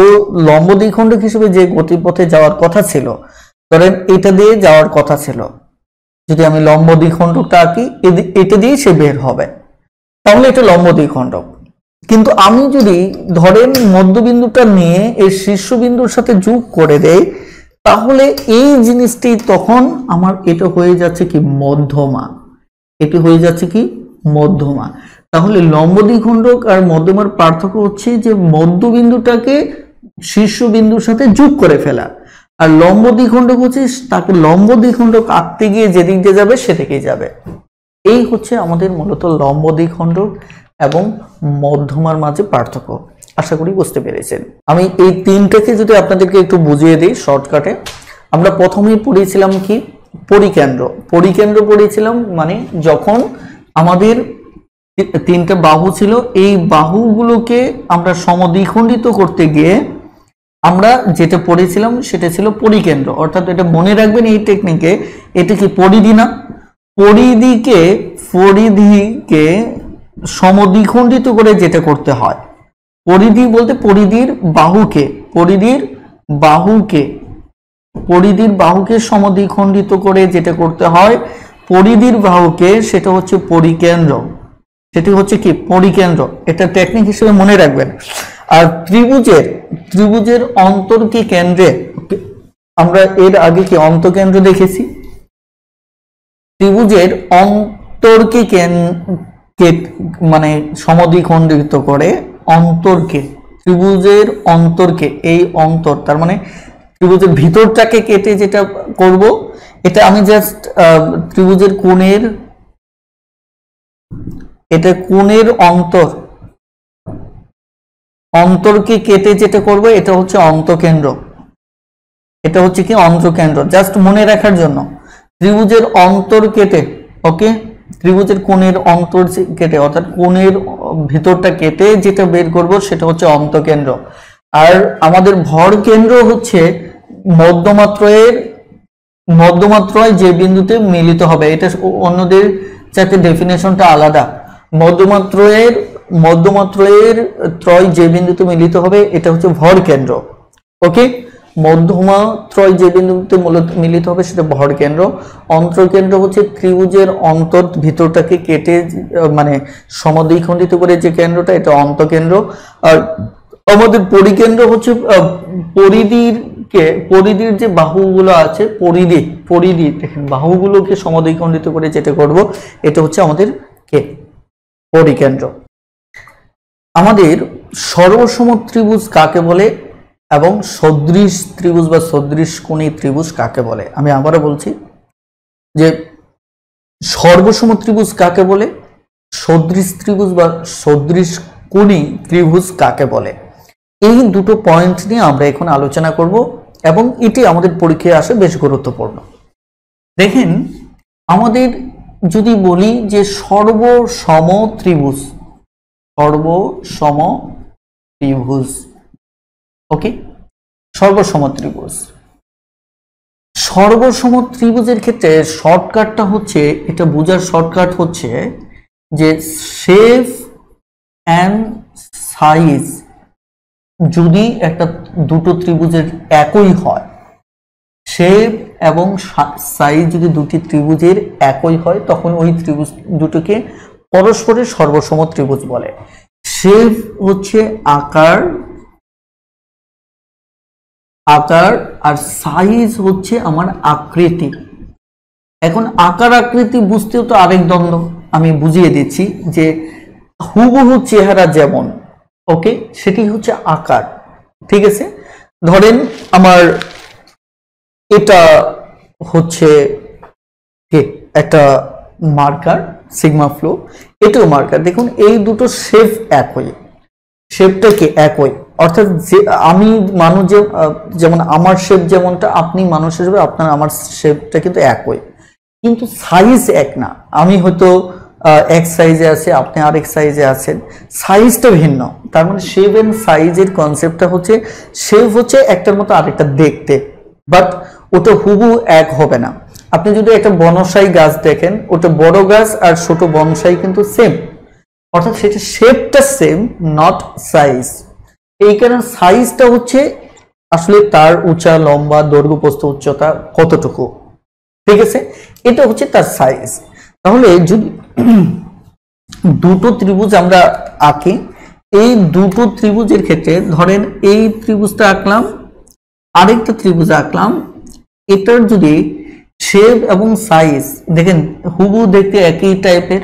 লম্ব দ্বিখণ্ডক হিসেবে যে গতিপথে যাওয়ার কথা ছিল, ধরেন এটা দিয়ে যাওয়ার কথা ছিল, যদি আমি লম্ব দ্বিখণ্ডকটা আঁকি এটা দিয়ে সে বের হবে, তাহলে এটা লম্ব দ্বিখণ্ডক। কিন্তু আমি যদি ধরেন মধ্যবিন্দুটা নিয়ে এর শীর্ষবিন্দুর সাথে যোগ করে দেই, তাহলে এই জিনিসটি তখন আমার এটা হয়ে যাচ্ছে কি মধ্যমা, এটি হয়ে যাচ্ছে কি মধ্যমা। তাহলে লম্ব দ্বিখণ্ডক আর মধ্যমার পার্থক্য হচ্ছে যে মধ্যবিন্দুটাকে শীর্ষবিন্দুর সাথে যোগ করে ফেলা, আর লম্ব দ্বিখণ্ডক হচ্ছে তাকে লম্ব দ্বিখণ্ডক আঁকতে গিয়ে যেদিক দিয়ে যাবে সেদিকেই যাবে। এই হচ্ছে আমাদের মূলত লম্ব দ্বিখণ্ডক এবং মধ্যমার মাঝে পার্থক্য। আশা করি বুঝতে পেরেছেন। আমি এই তিনটাকে যদি আপনাদেরকে একটু বুঝিয়ে দিই শর্টকাটে। আমরা প্রথমেই পড়েছিলাম কি পরিকেন্দ্র, পরিকেন্দ্র পড়েছিলাম মানে যখন আমাদের তিনটা বাহু ছিল, এই বাহুগুলোকে আমরা সমদ্বিখণ্ডিত করতে গিয়ে আমরা যেটা পড়েছিলাম সেটা ছিল পরিকেন্দ্র। অর্থাৎ এটা মনে রাখবেন এই টেকনিকে, এটা কি পরিধি না, পরিধিকে সমদ্বিখণ্ডিত করে যেটা করতে হয়, পরিধি বলতে পরিধির বাহুকে সমদ্বিখণ্ডিত করে যেটা করতে হয়, পরিধির বাহুকে, সেটা হচ্ছে পরিকেন্দ্র, সেটি হচ্ছে কি পরিকেন্দ্র। এটা টেকনিক হিসেবে মনে রাখবেন। আর ত্রিভুজের অন্তরকে কেন্দ্রে, আমরা এর আগে কি অন্তকেন্দ্র দেখেছি, ত্রিভুজের অন্তরকে মানে সমদ্বিখণ্ডিত করে অন্তরকে, ত্রিভুজের অন্তরকে, এই অন্তর তার মানে ত্রিভুজের ভিতরটাকে কেটে যেটা করব, এটা আমি জাস্ট ত্রিভুজের কোণের, এটা কোণের অন্তরকে কেটে যেটা করব এটা হচ্ছে অন্তকেন্দ্র, এটা হচ্ছে কি অন্তকেন্দ্র। জাস্ট মনে রাখার জন্য ত্রিভুজের অন্তর কেটে, ওকে, ত্রিভুজের কোণের অন্তর কেটে অর্থাৎ কোণের ভিতরটা কেটে যেটা বের করব সেটা হচ্ছে অন্তকেন্দ্র। আর আমাদের ভর কেন্দ্র হচ্ছে মধ্যমাত্রয় যে বিন্দুতে মিলিত হবে, এটা অন্যদের চাইতে ডেফিনেশনটা আলাদা। মধ্যমাত্রয়ের ত্রয় যে বিন্দুতে মিলিত হবে এটা হচ্ছে ভর কেন্দ্র, ওকে। মধ্যমাত্রয় যে বিন্দুতে মিলিত হবে সেটা ভর কেন্দ্র। অন্তরকেন্দ্র হচ্ছে ত্রিভুজের অন্তর ভিতরটাকে কেটে মানে সমদ্বিখণ্ডিত করে যে কেন্দ্রটা, এটা অন্তকেন্দ্র। আর আমাদের পরিকেন্দ্র হচ্ছে পরিধির যে বাহুগুলো আছে, পরিধি দেখেন বাহুগুলোকে সমদ্বিখণ্ডিত করে যেটা করব এটা হচ্ছে আমাদের পরিকেন্দ্র। আমাদের সর্বসম ত্রিভুজ কাকে বলে এবং সদৃশ ত্রিভুজ বা সদৃশকোণী ত্রিভুজ কাকে বলে, আমি আবারও বলছি যে সর্বসম ত্রিভুজ কাকে বলে, সদৃশ ত্রিভুজ বা সদৃশকোণী ত্রিভুজ কাকে বলে, এই দুটো পয়েন্ট নিয়ে আমরা এখন আলোচনা করব এবং এটি আমাদের পরীক্ষায় আসে বেশ গুরুত্বপূর্ণ। দেখেন আমাদের যদি বলি যে সর্বসম ত্রিভুজ, ওকে, সর্বসম ত্রিভুজের ক্ষেত্রে শর্টকাটটা হচ্ছে, এটা বোঝার শর্টকাট হচ্ছে যে শেপ এন্ড সাইজ যদি দুটো ত্রিভুজের একই হয়, শেপ এবং সাইজ যদি দুটি ত্রিভুজের একই হয় তখন ওই ত্রিভুজ দুটোকে পরস্পরের সর্বসম ত্রিভুজ বলে। শেপ হচ্ছে আকার আর সাইজ হচ্ছে আমার আকৃতি। এখন আকার আকৃতি বুঝতেও তো আরেক দ্বন্দ্ব, আমি বুঝিয়ে দিচ্ছি যে হুবহু চেহারা যেমন, ওকে, সেটি হচ্ছে আকার, ঠিক আছে। ধরেন আমার এটা হচ্ছে একটা মার্কার সিগমা ফ্লো, এটাও মার্কার। দেখুন এই দুটো শেপ একই, শেপটা কি একই, অর্থাৎ যে আমি মানুষ যেমন আমার শেপ যেমনটা আপনি মানুষ হিসেবে আপনার আমার শেপটা কিন্তু একই, কিন্তু সাইজ এক না। আমি হয়তো এক সাইজে আছে, আপনি আরেক সাইজে আছেন, সাইজটা ভিন্ন। তার মানে শেপ এন্ড সাইজের কনসেপ্টটা হচ্ছে শেপ হচ্ছে একটার মতো আরেকটা দেখতে, বাট ওটা হুবহু এক হবে না। আপনি যদি একটা বনসাই গাছ দেখেন, ওটা বড় গাছ আর ছোট বনসাই কিন্তু সেম, অর্থাৎ সেটা শেপটা সেম, নট সাইজ। এই কারণে সাইজটা হচ্ছে আসলে তার উচ্চতা, লম্বা, দৈর্ঘ্য, প্রস্থ, উচ্চতা কতটুকু, ঠিক আছে, এটা হচ্ছে তার সাইজ। তাহলে যদি দুটো ত্রিভুজ আমরা আঁকি, এই দুটো ত্রিভুজের ক্ষেত্রে ধরেন এই ত্রিভুজটা আঁকলাম, আরেকটা ত্রিভুজ আঁকলাম, এটার যদি শেপ এবং সাইজ দেখেন হুবহু দেখতে একই টাইপের,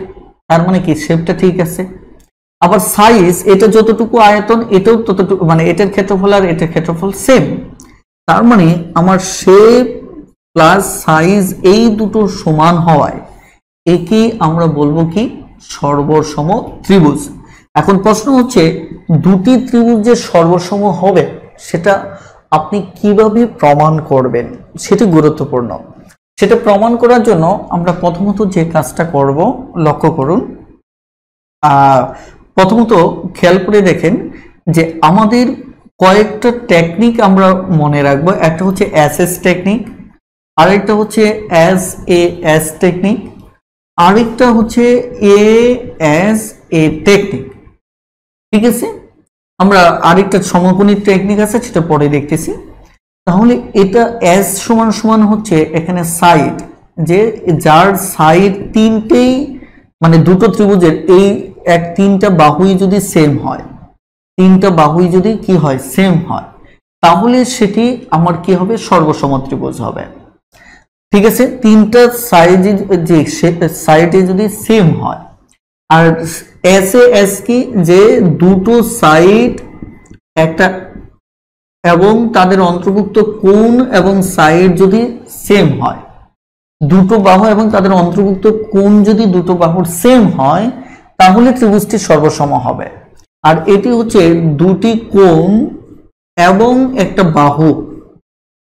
তার মানে কি শেপটা ঠিক আছে। আবার সাইজ, এটা যতটুকু আয়তন এটাও ততটুকু, মানে এটার ক্ষেত্রফল আর এটার ক্ষেত্রফল সেম, তার মানে আমার শেপ প্লাস সাইজ এই দুটো সমান হওয়ায় একে আমরা বলবো কি সর্বসম ত্রিভুজ। এখন প্রশ্ন হচ্ছে দুটি ত্রিভুজ যে সর্বসম হবে সেটা আপনি কিভাবে প্রমাণ করবেন, সেটি গুরুত্বপূর্ণ। সেটা প্রমাণ করার জন্য আমরা প্রথমত যে কাজটা করব, লক্ষ্য করুন, প্রথমত খেয়াল করে দেখেন যে আমাদের কয়েকটা টেকনিক আমরা মনে রাখবো। একটা হচ্ছে এসএস টেকনিক, আরেকটা হচ্ছে এস এ এস টেকনিক, আরেকটা হচ্ছে এ এস এ টেকনিক, ঠিক আছে। আমরা আরেকটা সমকোণী টেকনিক আছে, সেটা পরে দেখতেছি। তাহলে এটা এস সমান সমান হচ্ছে এখানে সাইড, যে যার সাইড তিনটেই, মানে দুটো ত্রিভুজের এই এক তিনটা বাহুই যদি সেম হয়, তিনটা বাহুই যদি কি হয় সেম হয়, তাহলে সেটি আমার কি হবে সর্বসম ত্রিভুজ হবে, ঠিক আছে। তিনটা সাইড যে সাইডে যদি সেম হয়, আর এস এ এস কি, যে দুটো সাইড একটা এবং তাদের অন্তর্ভুক্ত কোণ এবং সাইড যদি সেম হয়, দুটো বাহু এবং তাদের অন্তর্ভুক্ত কোণ যদি দুটো বাহুর সেম হয়, তাহলে ত্রিভুজটি সর্বসম হবে। আর এটি হচ্ছে দুটি কোণ এবং একটা বাহু,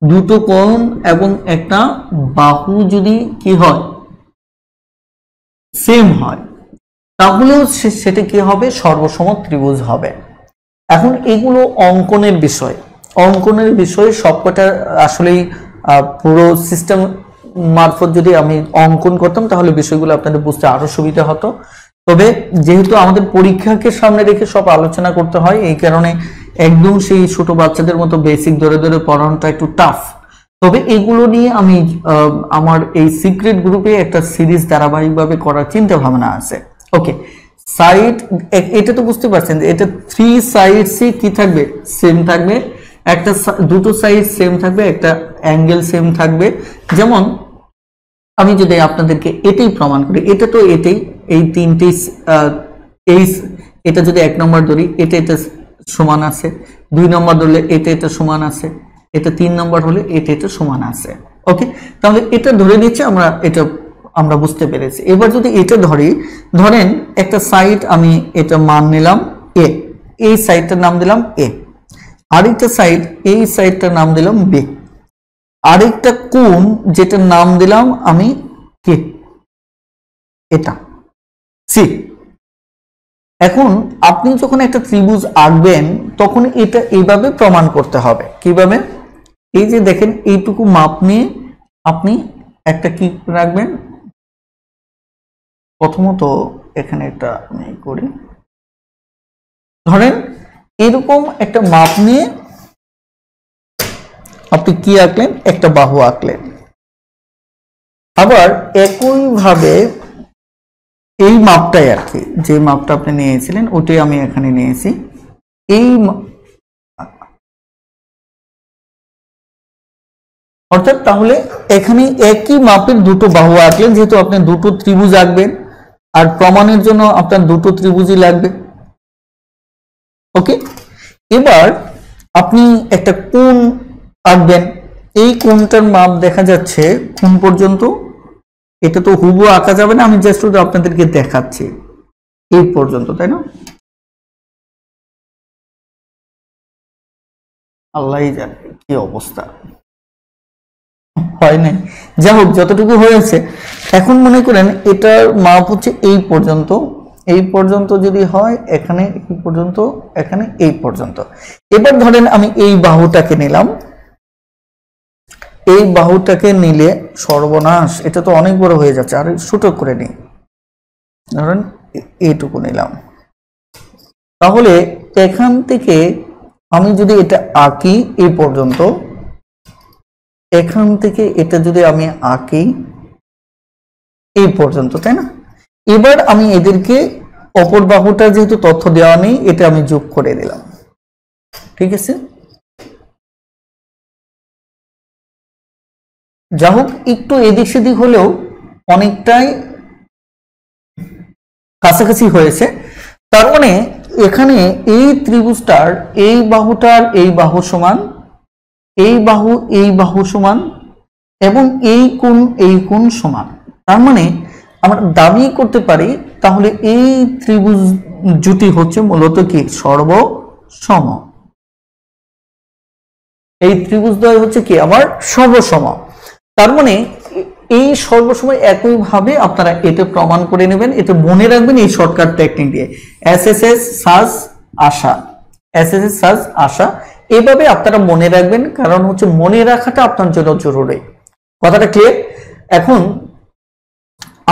দুটো কোণ এবং একটা বাহু যদি কি হয় সেম হয়, তাহলেও সেটা কি হবে সর্বসম ত্রিভুজ হবে। এখন এগুলো অঙ্কনের বিষয়, অঙ্কনের বিষয় সবকটা আসলেই পুরো সিস্টেম মারফত যদি আমি অঙ্কন করতাম তাহলে বিষয়গুলো আপনাদের বুঝতে আরো সুবিধা হতো। তবে যেহেতু আমাদের পরীক্ষাকে সামনে রেখে সব আলোচনা করতে হয়, এই কারণে একদম সেই ছোট বাচ্চাদের মতো বেসিক ধরে ধরে পড়ানোটা একটু টাফ। তবে এগুলো নিয়ে আমি আমার এই সিক্রেট গ্রুপে একটা সিরিজ ধারাবাহিকভাবে করার চিন্তা ভাবনা আছে। ওকে, সাইড এটা তো বুঝতে পারছেন যে এটা থ্রি সাইডসই কি থাকবে সেম থাকবে, একটা দুটো সাইড সেম থাকবে, একটা অ্যাঙ্গেল সেম থাকবে। যেমন আমি যদি আপনাদেরকে এটাই প্রমাণ করি, এটা তো এটাই, এই তিনটি এই এটা যদি এক নম্বর ধরি এটা এটা সমান আছে, দুই নম্বর ধরলে এটা এটা সমান আছে, এটা তিন নম্বর হলে এটা এটা সমান আছে। ওকে, তাহলে এটা ধরে নিচ্ছে আমরা, এটা আমরা বুঝতে পেরেছি। এবার যদি এটা ধরি, ধরেন একটা সাইড আমি এটা মান নিলাম এ, এই সাইডটার নাম দিলাম এ, আরেকটা সাইড এই সাইডটার নাম দিলাম বি, আরেকটা কোণ যেটার নাম দিলাম আমি কে, এটা সি। এখন আপনি যখন একটা ত্রিভুজ আঁকবেন তখন এটা এইভাবে প্রমাণ করতে হবে। কিভাবে? এই যে দেখেন এইটুকু মাপ নিয়ে আপনি একটা কি রাখবেন, প্রথমত এখানে একটা আমি করি, ধরেন এরকম একটা মাপ নিয়ে আপনি কি আঁকলেন, একটা বাহু আঁকলেন। আবার একইভাবে এই মাপটাই আর কি, যে মাপটা আপনি নিয়েছিলেন ওটাই আমি এখানে নিয়েছি। এই অর্থাৎ তাহলে এখানে একই মাপের দুটো বাহু আঁকলেন, যেহেতু আপনি দুটো ত্রিভুজ আঁকবেন আর প্রমাণের জন্য আপনার দুটো ত্রিভুজই লাগবে। ওকে, এবার আপনি একটা কোণ আঁকবেন, এই কোণটার মাপ দেখা যাচ্ছে কোণ পর্যন্ত, এটা তো হুবহু আঁকা যাবে না, আমি জাস্ট আপনাদেরকে দেখাচ্ছি এই পর্যন্ত, তাই না? আল্লাহই জানে কি অবস্থা, হয় নাই, যাই হোক যতটুকু হয়েছে। এখন মনে করেন এটার মাপ হচ্ছে এই পর্যন্ত, এই পর্যন্ত যদি হয় এখানে এই পর্যন্ত, এখানে এই পর্যন্ত। এবার ধরেন আমি এই বাহুটাকে নিলাম, এই বাহুটাকে নিলে সর্বনাশ, এটা তো অনেক বড় হয়ে যাচ্ছে, আর ছোট করে নিই, ধরেন এইটুকু নিলাম। তাহলে এখান থেকে আমি যদি এটা আঁকি এই পর্যন্ত, এখান থেকে এটা যদি আমি আঁকি এই পর্যন্ত, তাই না? এবার আমি এদেরকে অপর বাহুটা যেহেতু তথ্য দেওয়া নেই, এটা আমি যোগ করে দিলাম, ঠিক আছে? যা হোক, একটু এদিক সেদিক হলেও অনেকটাই কাছাকাছি হয়েছে। তার মানে এখানে এই ত্রিভুজটার এই বাহুটার এই বাহু সমান, এই বাহু সমান, এবং এই কোণ সমান। তার মানে আমরা দাবি করতে পারি তাহলে এই ত্রিভুজ জুটি হচ্ছে মূলত কি সর্বসম। এই ত্রিভুজদ্বয় হচ্ছে কি আমার সর্বসম। তার মানে এই সর্বসময় একইভাবে আপনারা এটা প্রমাণ করে নেবেন, এটা মনে রাখবেন এই শর্টকাট টেকনিক দিয়ে, এসএসএস সাজ আশা, এসএসএস সাজ আশা, এভাবে আপনারা মনে রাখবেন, কারণ হচ্ছে মনে রাখাটা আপনার জন্য জরুরি। কথাটা ক্লিয়ার? এখন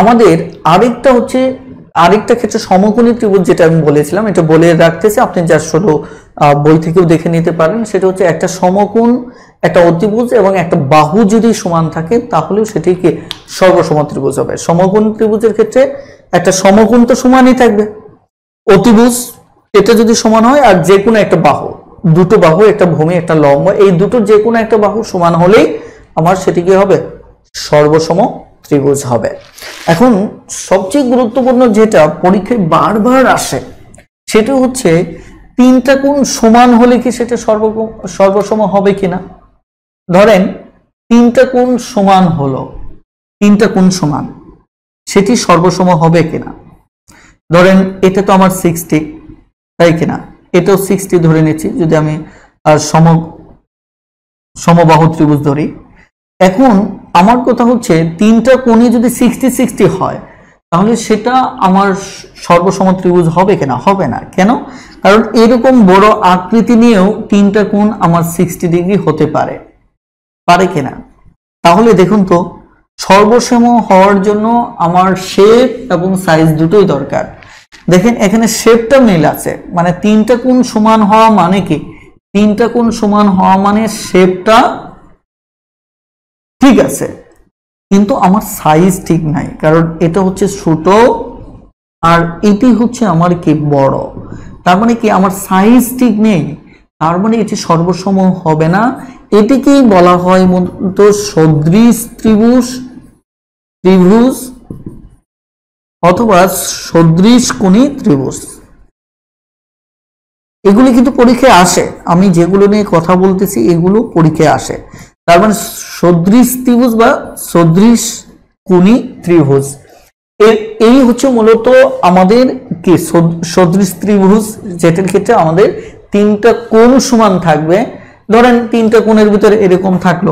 আমাদের আরেকটা ক্ষেত্রে সমকোণী ত্রিভুজ যেটা আমি বলেছিলাম, এটা বলে রাখতেছি, আপনি যা শুধু বই থেকেও দেখে নিতে পারেন। সেটা হচ্ছে একটা সমকোণ, একটা অতিভুজ এবং একটা বাহু যদি সমান থাকে তাহলেও সেটিকে সর্বসম ত্রিভুজ হবে। সমকোণ ত্রিভুজের ক্ষেত্রে একটা সমকোণ তো সমানই থাকবে, অতিভুজ এটা যদি সমান হয়, আর যে কোনো একটা বাহু, দুটো বাহু, একটা ভূমি একটা লম্ব, এই দুটো যে কোনো একটা বাহু সমান হলেই আমার সেটি কি হবে? সর্বসম ত্রিভুজ হবে। এখন সবচেয়ে গুরুত্বপূর্ণ যেটা পরীক্ষায় বারবার আসে, সেটা হচ্ছে তিনটা কোণ সমান হলে কি সেটা সর্বসম হবে কিনা। ধরেন তিনটা কোণ সমান হলো, তিনটা কোণ সমান, সেটি সর্বসম হবে কিনা। ধরেন এটা তো আমার 60, তাই কিনা, এটাও 60 ধরে নিচ্ছি যদি আমি সমবাহু ত্রিভুজ ধরি। এখন আমার কথা হচ্ছে তিনটা কোণই যদি 60-60 হয় তাহলে সেটা আমার সর্বসম ত্রিভুজ হবে কিনা? হবে না। কেন? কারণ এরকম বড় আকৃতি নিয়েও তিনটা কোণ আমার 60 ডিগ্রি হতে পারে কিনা। তাহলে দেখুন তো, সর্বসম হওয়ার জন্য আমার শেপ এবং সাইজ দুটোই দরকার। দেখেন এখানে শেপটা মিল আছে, মানে তিনটা কোণ সমান হওয়া মানে কি, তিনটা কোণ সমান হওয়া মানে শেপটা ঠিক আছে, কিন্তু আমার সাইজ ঠিক নাই, কারণ এটা হচ্ছে ছোট আর এটি হচ্ছে আমার কি বড়। তার মানে কি আমার সাইজ ঠিক নেই, তার মানে এটি সর্বসম হবে না। এটিকেই বলা হয় মূলত সদৃশ ত্রিভুজ অথবা সদৃশ কোণী ত্রিভুজ। এগুলি কিন্তু পরীক্ষায় আসে, আমি যেগুলো নিয়ে কথা বলতেছি এগুলো পরীক্ষায় আসে। তার মানে সদৃশ ত্রিভুজ বা সদৃশ কোণী ত্রিভুজ, এই হচ্ছে মূলত আমাদের কি সদৃশ ত্রিভুজ, যেটার ক্ষেত্রে আমাদের তিনটা কোণ সমান থাকবে। ধরেন তিনটা কোণের ভিতরে এরকম থাকলো,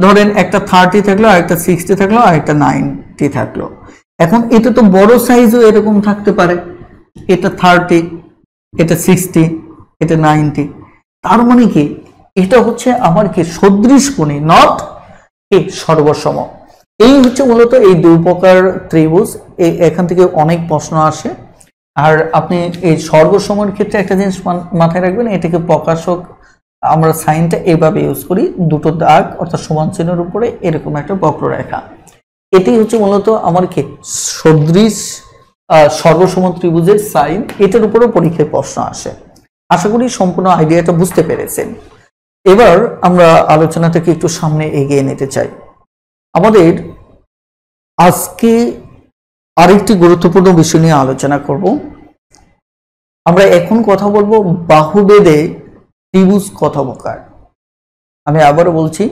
ধরেন একটা 30 থাকলো, আর একটা 60 থাকলো, আর একটা 90 থাকলো। এখন এটা তো বড় সাইজও এরকম থাকতে পারে, এটা 30, এটা 60, এটা 90। তার মানে কি এটা হচ্ছে আমার কি সদৃশ কোণী, নট কি সর্বসম। এই হচ্ছে মূলত এই দুই প্রকার ত্রিভুজ। এখান থেকে অনেক প্রশ্ন আসে। আর আপনি এই সর্বসমের ক্ষেত্রে একটা জিনিস মাথায় রাখবেন, এটাকে প্রকাশক আমরা সাইনটা এভাবে ইউজ করি, দুটো দাগ অর্থাৎ সমান চিহ্নের উপরে এরকম একটা বক্ররেখা। এটাই হচ্ছে মূলত আমার কি সদৃশ সর্বসম ত্রিভুজের সাইন। এটার উপরেও পরীক্ষায় প্রশ্ন আসে। আশা করি সম্পূর্ণ আইডিয়াটা বুঝতে পেরেছেন। এবার আমরা আলোচনাটাকে একটু সামনে এগিয়ে নিতে চাই। আমাদের আজকে আরেকটি গুরুত্বপূর্ণ বিষয় নিয়ে আলোচনা করব। আমরা এখন কথা বলবো বাহুবেদে ত্রিভুজ কত প্রকার। আমি আবারও বলছি,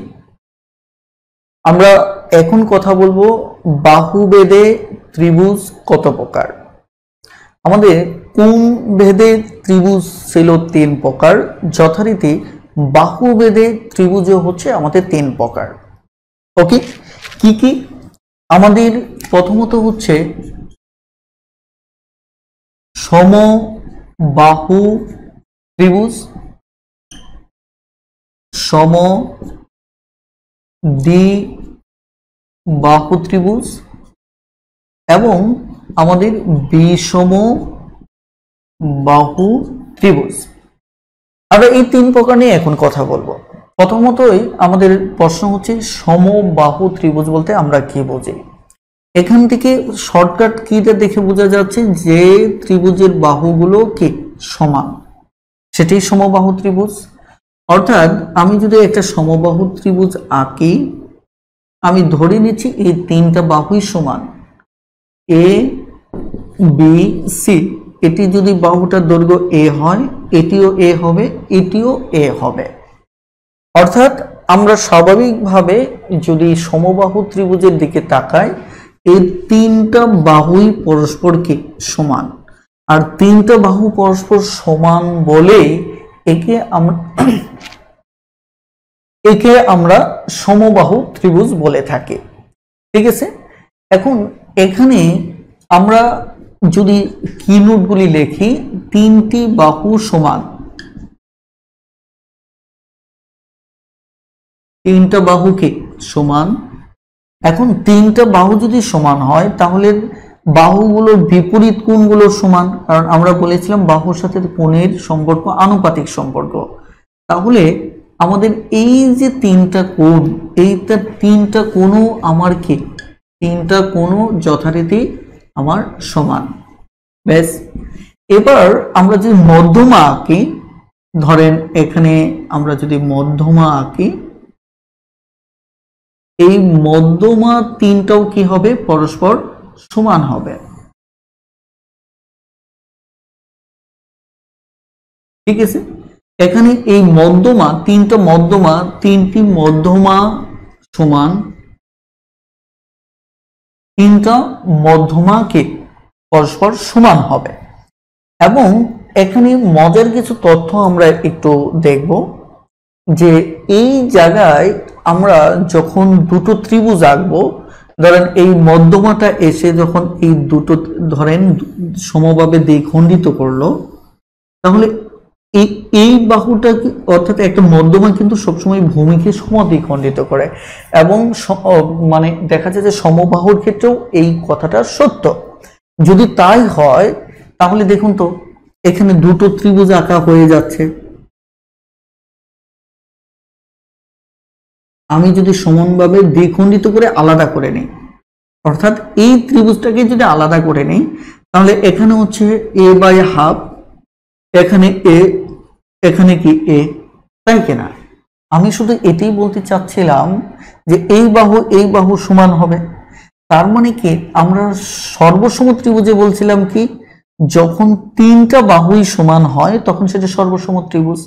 আমরা এখন কথা বলবো বাহুবেদে ত্রিভুজ কত প্রকার। আমাদের কোণ ভেদে ত্রিভুজ ছিল 3 প্রকার, যথারীতি বাহুবেদে ত্রিভুজ হচ্ছে আমাদের 3 প্রকার। ওকে, কি কি? আমাদের প্রথমত হচ্ছে সমবাহু ত্রিভুজ, সমদ্বিবাহু ত্রিভুজ এবং আমাদের বিষম বাহু ত্রিভুজ। আমরা এই তিন প্রকার নিয়ে এখন কথা বলবো। প্রথমতই আমাদের প্রশ্ন হচ্ছে সমবাহু ত্রিভুজ বলতে আমরা কি বুঝি। এখান থেকে শর্টকাট কিটা দেখে বোঝা যাচ্ছে যে ত্রিভুজের বাহুগুলো কি সমান, সেটাই সমবাহু ত্রিভুজ। অর্থাৎ আমি যদি একটা সমবাহু ত্রিভুজ আঁকি, আমি ধরে নিচ্ছি এই তিনটা বাহুই সমান, এ বি সি। এটি যদি বাহুটার দৈর্ঘ্য এ হয়, এটিও এ হবে, এটিও এ হবে। অর্থাৎ আমরা স্বাভাবিকভাবে যদি সমবাহু ত্রিভুজের দিকে তাকাই, এই তিনটা বাহুই পরস্পরকে সমান, আর তিনটা বাহু পরস্পর সমান বলে একে আমরা সমবাহু ত্রিভুজ বলে থাকি। ঠিক আছে, এখন এখানে আমরা যদি কি নোটগুলি লিখি, তিনটি বাহু সমান, তিনটা বাহুকে সমান। এখন তিনটা বাহু যদি সমান হয় তাহলে বাহুগুলোর বিপরীত কোণগুলো সমান, কারণ আমরা বলেছিলাম বাহুর সাথে কোণের সম্পর্ক আনুপাতিক সম্পর্ক। তাহলে আমাদের এই যে তিনটা কোণ, এইটা তিনটা কোণও আমার কি, তিনটা কোণও যথারীতি আমার সমান। ব্যাস, এবার আমরা যদি মধ্যমা আঁকি, ধরেন এখানে আমরা যদি মধ্যমা আঁকি, এই মধ্যমা তিনটাও কি হবে, পরস্পর সমান হবে। ঠিক আছে, এখানে এই মধ্যমা তিনটি মধ্যমা সমান, তিনটা মধ্যমাকে পরস্পর সমান হবে। এবং এখানে মজার কিছু তথ্য আমরা একটু দেখব, যে এই জায়গায় আমরা যখন দুটো ত্রিভুজ আঁকবো, ধরেন এই মধ্যমাটা এসে যখন এই দুটো ধরেন সমভাবে দ্বিখণ্ডিত করলো, তাহলে এই বাহুটা অর্থাৎ একটা মধ্যমা কিন্তু সবসময় ভূমিকে সমদ্বিখণ্ডিত করে, এবং মানে দেখা যায় যে সমবাহুর ক্ষেত্রেও এই কথাটা সত্য। যদি তাই হয় তাহলে দেখুন তো এখানে দুটো ত্রিভুজ আঁকা হয়ে যাচ্ছে। আমি যদি সমানভাবে দ্বিখণ্ডিত করে আলাদা করে নিই, অর্থাৎ এই ত্রিভুজটাকে যদি আলাদা করে নিই, তাহলে এখানে হচ্ছে এ বাই হাফ, এখানে এ, এখানে কি এ, তাই কিনা? আমি শুধু এটাই বলতে চাচ্ছিলাম যে এই বাহু সমান হবে। তার মানে কি, আমরা সর্বসম ত্রিভুজে বলছিলাম কি, যখন তিনটা বাহুই সমান হয় তখন সেটা সর্বসম ত্রিভুজ।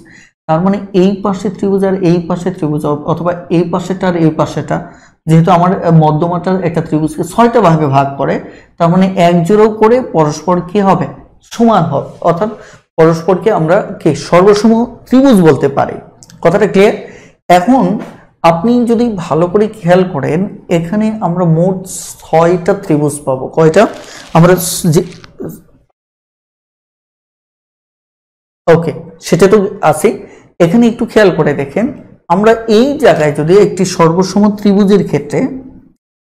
তার মানে এই পাশে ত্রিভুজ আর এই পাশে ত্রিভুজ, অথবা এই পাশেটা আর এই পাশেটা, যেহেতু আমার মধ্যমাটার একটা ত্রিভুজকে 6টা ভাগে ভাগ করে, তার মানে এক জোড়ো করে পরস্পর কি হবে, সমান হবে। অর্থাৎ পরস্পরকে আমরা কি সর্বসম ত্রিভুজ বলতে পারি। কথাটা ক্লিয়ার? এখন আপনি যদি ভালো করে খেয়াল করেন, এখানে আমরা মোট 6টা ত্রিভুজ পাবো। কয়টা? আমরা ওকে, সেটা তো আছে। এখানে একটু খেয়াল করে দেখেন, আমরা এই জায়গায় যদি একটি সর্বসম ত্রিভুজের ক্ষেত্রে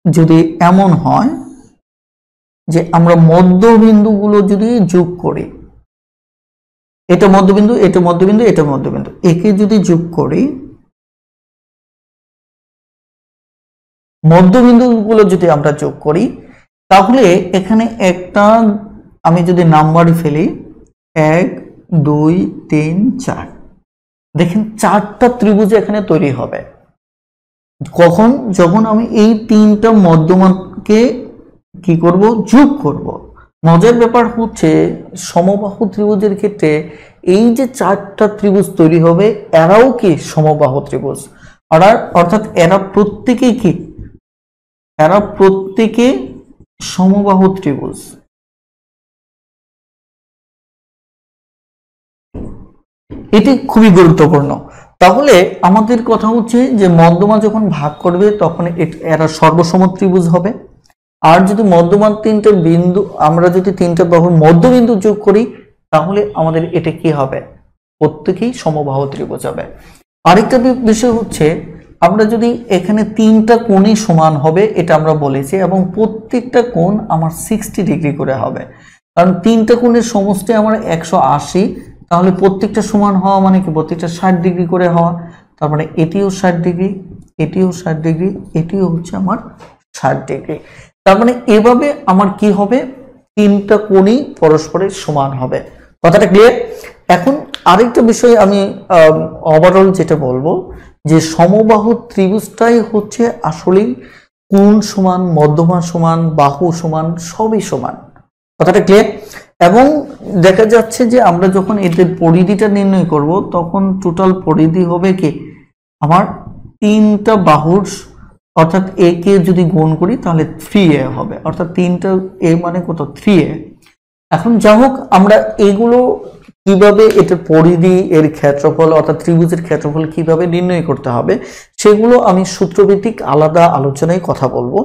যদি এমন হয় যে আমরা মধ্যবিন্দুগুলো যদি যোগ করি, এটা মধ্যবিন্দু, এটা মধ্যবিন্দু, এটা মধ্যবিন্দু, একে যদি যোগ করি, মধ্যবিন্দুগুলো যদি আমরা যোগ করি, তাহলে এখানে একটা আমি যদি নাম্বার ফেলি 1 2 3 4, দেখেন 4টা ত্রিভুজ এখানে তৈরি হবে। কখন? যখন আমি এই তিনটা মধ্যমাকে কি করব, যোগ করব। মজার ব্যাপার হচ্ছে সমবাহু ত্রিভুজের ক্ষেত্রে এই যে 4টা ত্রিভুজ তৈরি হবে, এরাও কি সমবাহু ত্রিভুজ। অর্থাৎ এরা প্রত্যেকেই কি, এরা প্রত্যেকে সমবাহু ত্রিভুজ। এটি খুবই গুরুত্বপূর্ণ। তাহলে আমাদের কথা হচ্ছে যে মধ্যমা যখন ভাগ করবে তখন এরা সর্বসম ত্রিভুজ হবে। আর যদি মধ্যমান তিনটে বিন্দু, আমরা যদি তিনটা বাহুর মধ্যবিন্দু যোগ করি, তাহলে আমাদের এটা কি হবে, প্রত্যেকেই সমবাহু ত্রিভুজ হবে। আরেকটা বিষয় হচ্ছে, আমরা যদি এখানে তিনটা কোণই সমান হবে এটা আমরা বলেছি, এবং প্রত্যেকটা কোণ আমার 60 ডিগ্রি করে হবে। কারণ তিনটা কোণের সমষ্টি আমার 180, তাহলে প্রত্যেকটা সমান হওয়া মানে কি প্রত্যেকটা 60 ডিগ্রি করে হওয়া, তার মানে এটিও 60 ডিগ্রি, এটিও 60 ডিগ্রি, এটিও হচ্ছে আমার 60 ডিগ্রি। তার মানে এভাবে আমার কি হবে, তিনটা কোণই পরস্পরের সমান হবে। কথাটা ক্লিয়ার? এখন আরেকটা বিষয় আমি ওভারঅল যেটা বলবো যে সমবাহু ত্রিভুজটাই হচ্ছে আসলেই কোণ সমান, মধ্যমা সমান, বাহু সমান, সবই সমান। কথাটা ক্লিয়ার? এবং দেখা যাচ্ছে যে আমরা যখন এদের পরিধিটা নির্ণয় করব তখন টোটাল পরিধি হবে কি আমার তিনটা বাহুর, অর্থাৎ এ কে যদি গুণ করি তাহলে 3a হবে, অর্থাৎ তিনটা এ মানে কত 3a। এখন যা হোক আমরা এগুলো কিভাবে এটার পরিধি, এর ক্ষেত্রফল অর্থাৎ ত্রিভুজের ক্ষেত্রফল কিভাবে নির্ণয় করতে হবে সেগুলো আমি সূত্রভিত্তিক আলাদা আলোচনায় কথা বলবো।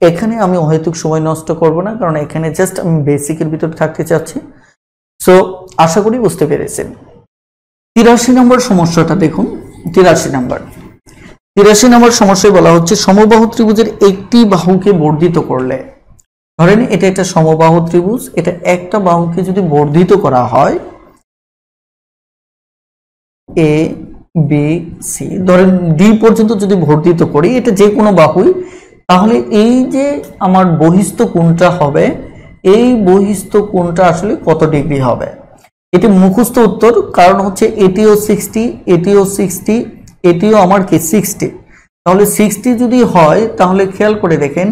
এখানে আমি অহেতুক সময় নষ্ট করব না, কারণ এখানে জাস্ট আমি বেসিকের ভিতরে থাকতে চাচ্ছি। সো আশা করি বুঝতে পেরেছেন। 83 নম্বর সমস্যাটা দেখুন। 83 নম্বর সমস্যায় বলা হচ্ছে সমবাহু ত্রিভুজের একটি বাহুকে বর্ধিত করলে, ধরেন এটা একটা সমবাহু ত্রিভুজ, এটা একটা বাহুকে যদি বর্ধিত করা হয় এ বি সি, ধরেন ডি পর্যন্ত যদি বর্ধিত করি, এটা যে কোনো বাহুই, তাহলে এই যে আমার বহিস্থ কোণটা হবে, এই বহিস্থ কোণটা আসলে কত ডিগ্রি হবে? এটি মুখস্থ উত্তর, কারণ হচ্ছে এটিও 60, এটিও 60, এটিও আমার কি 60। তাহলে 60 যদি হয় তাহলে খেয়াল করে দেখেন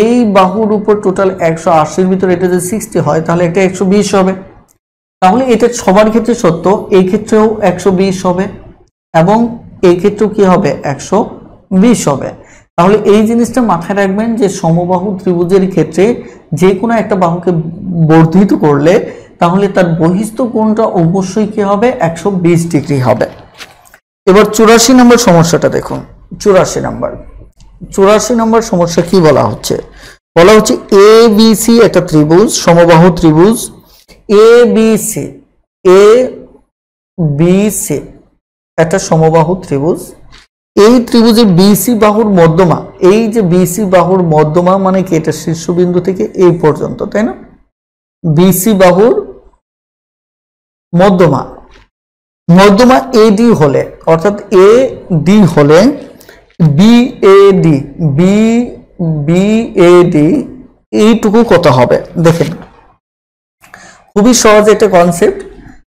এই বাহুর উপর টোটাল 180-র ভিতরে এটা যদি 60 হয় তাহলে এটা 120 হবে। তাহলে এটা সবার ক্ষেত্রে সত্য, এই ক্ষেত্রেও 120 হবে এবং এই ক্ষেত্রেও কি হবে 120 হবে। তাহলে এই জিনিসটা মাথায় রাখবেন যে সমবাহু ত্রিভুজের ক্ষেত্রে যে কোনো একটা বাহুকে বর্ধিত করলে তাহলে তার বহিস্থ কোণটা অবশ্যই কি হবে 120 ডিগ্রি হবে। এবার 84 নম্বর সমস্যাটা দেখুন। 84 নম্বর সমস্যা কি বলা হচ্ছে? বলা হচ্ছে এ বি সি একটা ত্রিভুজ, সমবাহু ত্রিভুজ এ বি সি একটা সমবাহু ত্রিভুজ। এই ত্রিভুজের বিসি বাহুর মধ্যমা, এই যে বিসি বাহুর মধ্যমা মানে কি এটা শীর্ষবিন্দু থেকে এই পর্যন্ত, তাই না? বিসি বাহুর মধ্যমা এডি হলে, অর্থাৎ এ ডি হলে বিএডি এইটুকু কত হবে দেখেন। খুবই সহজ একটা কনসেপ্ট,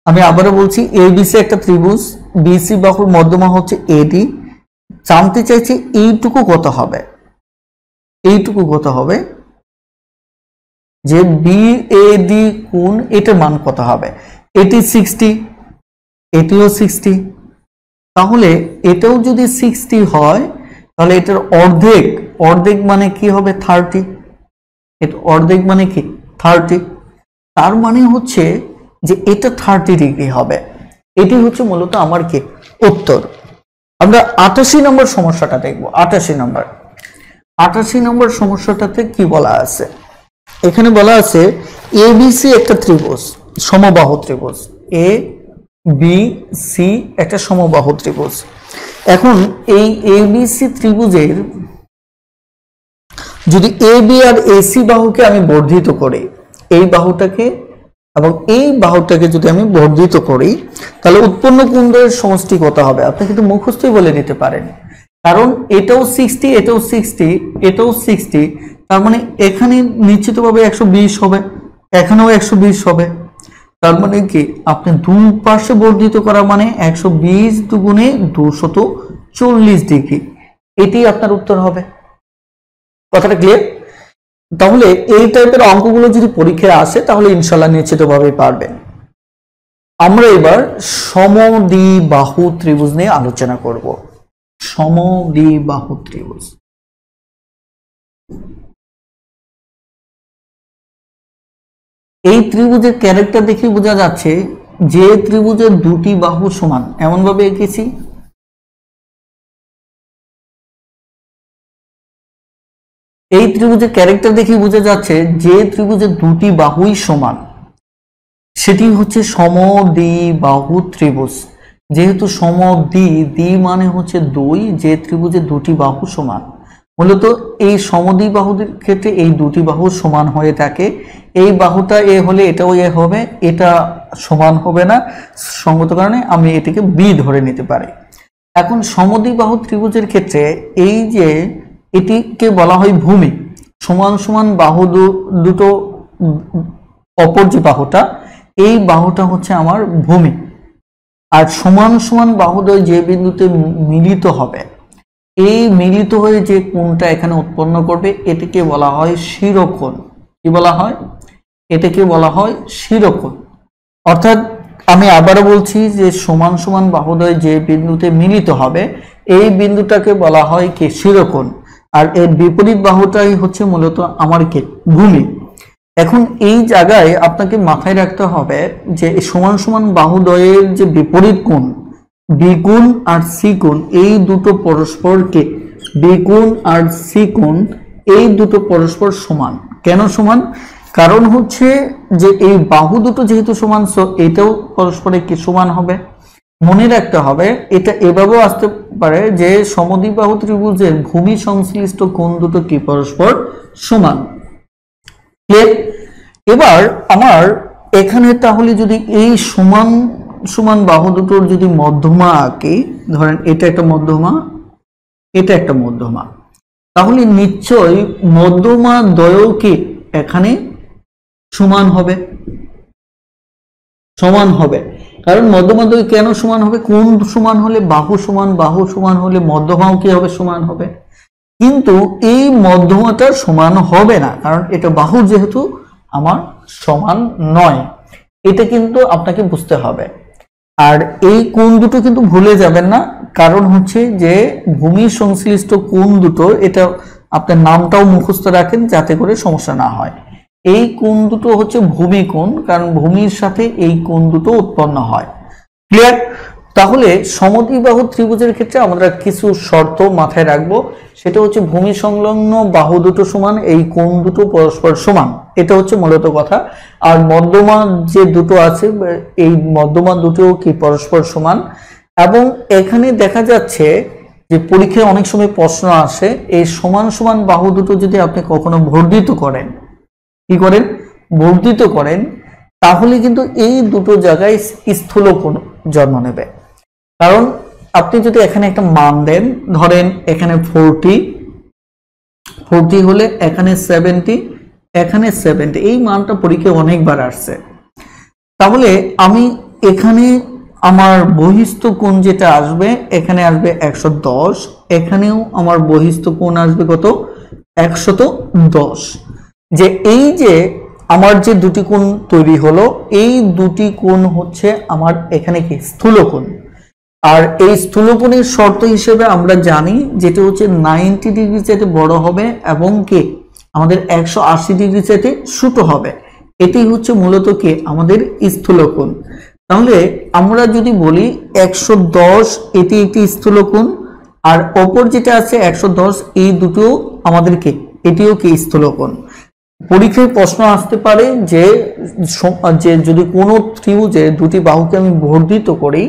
আমি আবারও বলছি এবিসি একটা ত্রিভুজ, বিসি বাহুর মধ্যমা হচ্ছে এডি, জানতে চাইছি এইটুকু কত হবে, এইটুকু কত হবে যে বিএডি কোণ এটার মান কত হবে? এটি 60, এটিও 60, তাহলে এটাও যদি 60 হয় তাহলে এটার অর্ধেক মানে কি হবে 30, এটা অর্ধেক মানে কি 30, তার মানে হচ্ছে যে এটা 30 ডিগ্রি হবে। এটি হচ্ছে মূলত আমার কি উত্তর। আমরা 88 নম্বর সমস্যাটা দেখব। 88 নম্বর সমস্যাটাতে কি বলা আছে? এখানে বলা আছে এবিসি একটা ত্রিভুজ, সমবাহু ত্রিভুজ, এ বি সি একটা সমবাহু ত্রিভুজ। এখন এই এবিসি ত্রিভুজের যদি এ বি আর এসি বাহুকে আমি বর্ধিত করি, এই বাহুটাকে এবং এই বাহুটাকে যদি আমি বর্ধিত করি তাহলে উৎপন্ন কোণদ্বয়ের সমষ্টি কত হবে? আপনি কিন্তু মুখস্থই বলে দিতে পারেন, কারণ এটাও 60, এটাও 60, এটাও 60, তার মানে এখানে নিশ্চিতভাবে 120 হবে, এখানেও 120 হবে। তার মানে কি আপনি দুই পাশে বর্ধিত করা মানে 120 দুগুণে 240 ডিগ্রি, এটি আপনার উত্তর হবে। কথাটা ক্লিয়ার? তাহলে এই টাইপের অঙ্কগুলো যদি পরীক্ষায় আসে তাহলে ইনশাআল্লাহ নিশ্চিতভাবে পারবেন। আমরা এবার সমদ্বিবাহু ত্রিভুজ নিয়ে আলোচনা করব। সমদ্বিবাহু ত্রিভুজ, এই ত্রিভুজের ক্যারেক্টার দেখে বোঝা যাচ্ছে যে ত্রিভুজের দুটি বাহু সমান, এমন ভাবে এঁকেছি এই ত্রিভুজের ক্যারেক্টার দেখে বোঝা যাচ্ছে যে ত্রিভুজের দুটি বাহুই সমান সেটি হচ্ছে সমদ্বিবাহু ত্রিভুজ। যেহেতু সমদ্বি, দ্বি মানে হচ্ছে দুই, যে ত্রিভুজের দুটি বাহু সমান, মূলত এই সমদ্বিবাহুদের ক্ষেত্রে এই দুটি বাহু সমান হয়ে থাকে। এই বাহুটা এ হলে এটাও এ হবে, এটা সমান হবে না, সঙ্গত কারণে আমি এটিকে বি ধরে নিতে পারি। এখন সমদ্বিবাহু ত্রিভুজের ক্ষেত্রে এই যে এটিকে বলা হয় ভূমি, সমান সমান বাহু দুটো, অপর যে বাহুটা, এই বাহুটা হচ্ছে আমার ভূমি। আর সমান সমান বাহুদ্বয় যে বিন্দুতে মিলিত হবে, এই মিলিত হয়ে যে কোণটা এখানে উৎপন্ন করবে এটিকে বলা হয় শিরোকোণ। কি বলা হয়? এটাকে বলা হয় শিরোকোণ। অর্থাৎ আমি আবারও বলছি যে সমান সমান বাহুদ্বয় যে বিন্দুতে মিলিত হবে এই বিন্দুটাকে বলা হয় কি? শিরোকোণ। আর এর বিপরীত বাহুটাই হচ্ছে মূলত আমার কি? ভূমি। এখন এই জায়গায় আপনাকে মাথায় রাখতে হবে যে সমান সমান বাহুদ্বয়ের যে বিপরীত কোণ বি কোণ আর সি কোণ, এই দুটো পরস্পরকে, বি কোণ আর সি কোণ এই দুটো পরস্পর সমান। কেন সমান? কারণ হচ্ছে যে এই বাহু দুটো যেহেতু সমান, এটাও পরস্পরে কি সমান হবে। মনে রাখতে হবে এটা এভাবেও আসতে পারে যে সমদ্বিবাহু ত্রিভুজের ভূমি সংশ্লিষ্ট কোণ দুটো কি পরস্পর সমান। এবার আমার এখানে তাহলে যদি এই সমান সমান বাহু দুটোর যদি মধ্যমা আঁকি, ধরেন এটা একটা মধ্যমা, এটা একটা মধ্যমা, তাহলে নিশ্চয়ই মধ্যমা দ্বয় কি এখানে সমান হবে, সমান হবে। কারণ মধ্যমা দ্বয় কেন সমান হবে? কোণ সমান হলে বাহু সমান, বাহু সমান হলে মধ্যমাও কি হবে? সমান হবে। কিন্তু এই মধ্যমাটা সমান হবে না, কারণ এটা বাহু যেহেতু আমার সমান নয়। এটা কিন্তু আপনাকে বুঝতে হবে। আর এই কোণ দুটো কিন্তু ভুলে যাবেন না, কারণ হচ্ছে যে ভূমি সংশ্লিষ্ট কোণ দুটো, এটা আপনার নামটাও মুখস্থ রাখেন যাতে করে সমস্যা না হয়। এই কোণ দুটো হচ্ছে ভূমি কোণ, কারণ ভূমির সাথে এই কোণ দুটো উৎপন্ন হয়। ক্লিয়ার? তাহলে সমদ্বিবাহু ত্রিভুজের ক্ষেত্রে আমরা কিছু শর্ত মাথায় রাখবো, সেটা হচ্ছে ভূমি সংলগ্ন বাহু দুটো সমান, এই কোণ দুটো পরস্পর সমান, এটা হচ্ছে মূলত কথা। আর মধ্যমা যে দুটো আছে এই মধ্যমা দুটো কি পরস্পর সমান। এবং এখানে দেখা যাচ্ছে যে পরীক্ষায় অনেক সময় প্রশ্ন আসে, এই সমান সমান বাহু দুটো যদি আপনি কখনো বর্ধিত করেন, কি করেন? বর্ধিত করেন, তাহলে কিন্তু এই দুটো জায়গায় স্থূলকোণ জন্ম নেবে। কারণ আপনি যদি এখানে একটা মান দেন, ধরেন এখানে 40 হলে এখানে 70, এখানে 70, এই মানটা পরীক্ষায় অনেকবার আসছে। তাহলে আমি এখানে আমার বহিস্থ কোণ যেটা আসবে, এখানে আসবে 110, এখানেও আমার বহিস্থ কোণ আসবে কত? 110। যে এই যে আমার যে দুটি কোণ তৈরি হলো, এই দুটি কোণ হচ্ছে আমার এখানে কি? স্থূলকোণ। আর এই স্থূলকোণের শর্ত হিসেবে আমরা জানি যেটা হচ্ছে 90 ডিগ্রি চাইতে বড় হবে এবং কি আমাদের 180 ডিগ্রি চাইতে ছোট হবে। এটাই হচ্ছে মূলত কি আমাদের স্থূলকোণ। তাহলে আমরা যদি বলি 110 এটি একটি স্থূলকোণ, আর অপর যেটা আছে 110, এই দুটো আমাদের কি? এটিও কি স্থূলকোণ। পরীক্ষায় প্রশ্ন আসতে পারে যে যদি কোনো ত্রিভুজে দুটি বাহুকে আমি বর্ধিত করি,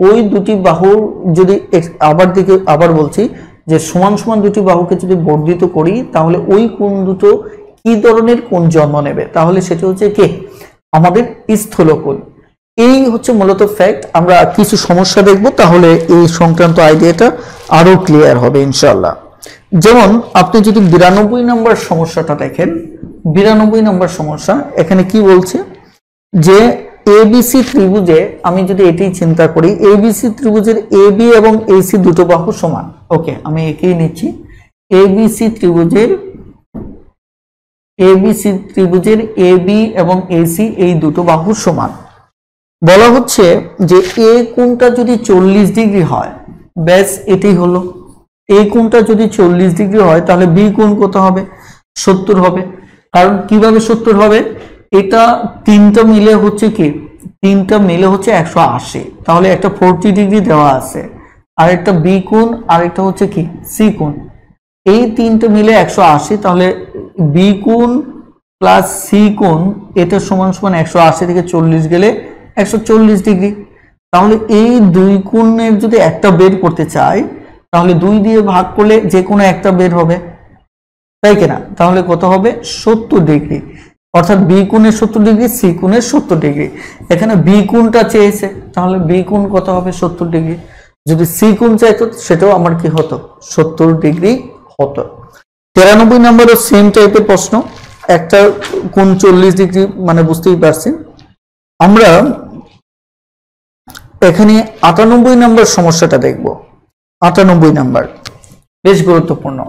ওই দুটি বাহু যদি আবার বলছি যে সমান সমান দুটি বাহুকে যদি বর্ধিত করি, তাহলে ওই কোণ দুটো কি ধরনের কোণ জন্ম নেবে? তাহলে সেটা হচ্ছে কি? আমাদের স্থূলকোণ। এই হচ্ছে মূলত ফ্যাক্ট। আমরা কিছু সমস্যা দেখব, তাহলে এই সংক্রান্ত আইডিয়াটা আরো ক্লিয়ার হবে ইনশাআল্লাহ। যেমন আপনি যদি 92 নম্বর সমস্যাটা দেখেন, 92 নম্বর সমস্যা এখানে কি বলছে যে এবিসি ত্রিভুজে, আমি যদি এটি চিন্তা করি, এবিসি ত্রিভুজের এবি এবং এসি দুটো বাহু সমান। ওকে, আমি একেই নিচ্ছি। এবিসি ত্রিভুজের এবি এবং এসি এই দুটো বাহু সমান। বলা হচ্ছে যে এ কোণটা যদি 40 ডিগ্রি হয়, ব্যাস এটাই হলো। এই কোণটা যদি 40 ডিগ্রি হয়, তাহলে বি কোণ কত হবে? 70 হবে। কারণ কিভাবে 70 হবে? এটা তিনটা মিলে হচ্ছে কি? তিনটা মিলে হচ্ছে 180। তাহলে একটা 40 ডিগ্রি দেওয়া আছে, আর একটা বি কোণ, আর একটা হচ্ছে কি? সি কোণ। এই তিনটা মিলে 180, তাহলে বি কোণ প্লাস সি কোণ এটা সমান সমান 180 থেকে 40 গেলে 140 ডিগ্রি। তাহলে এই দুই কোণের যদি একটা বের করতে চাই, তাহলে 2 দিয়ে ভাগ করলে যে কোনো একটা বের হবে। তাই কিনা? তাহলে কত হবে 70 ডিগ্রি, অর্থাৎ বি কোণের 70 ডিগ্রি, সি কোণের 70 ডিগ্রি। এখানে বি কোণটা চেয়েছে, তাহলে বি কোণ কত হবে 70 ডিগ্রি। যদি সি কোণ চাইতো সেটাও আমার কি হতো 70 ডিগ্রি হতো। 93 নম্বরও সেম টাইপের প্রশ্ন, একটা কোণ 40 ডিগ্রি, মানে বুঝতেই পারছেন। আমরা এখানে 98 নম্বর সমস্যাটা দেখব। 98 নম্বর বেশ গুরুত্বপূর্ণ।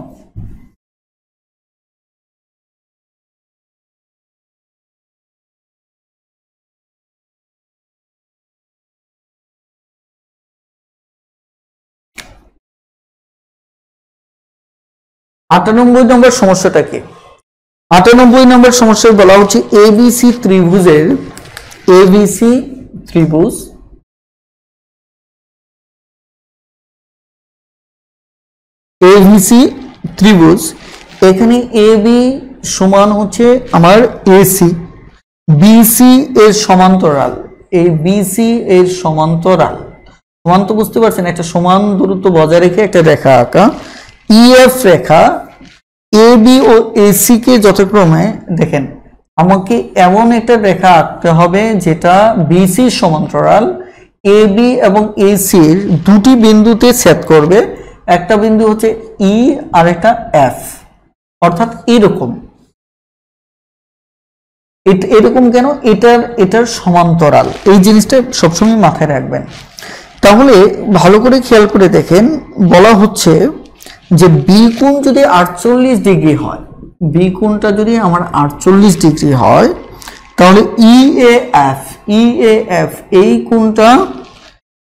আটানব্বই নম্বর সমস্যাটা কি? 98 নম্বর সমস্যায় বলা হচ্ছে এবিসি ত্রিভুজের, এবিসি ত্রিভুজ এবিসি ত্রিভুজ, এখানে এবি সমান হচ্ছে আমার এসি, বিসি এর সমান্তরাল, এই বিসি এর সমান্তরাল, সমান তো বুঝতে পারছেন, একটা সমান দূরত্ব বজায় রেখে একটা রেখা আঁকা, ইএফ রেখা এবি ও এসি কে যথাক্রমে দেখেন, আমাকে এমন একটা রেখা আঁকতে হবে যেটা বিসি সমান্তরাল এবি এবং এসির দুটি বিন্দুতে ছেদ করবে। একটা বিন্দু হচ্ছে ই আর একটা এফ, অর্থাৎ এরকম, এরকম কেন, এটার সমান্তরাল, এই জিনিসটা সবসময় মাথায় রাখবেন। তাহলে ভালো করে খেয়াল করে দেখেন, বলা হচ্ছে যে বি কোণ যদি 48 ডিগ্রি হয়, বি কোণটা যদি আমার 48 ডিগ্রি হয়, তাহলে ইএএফ এই কোণটা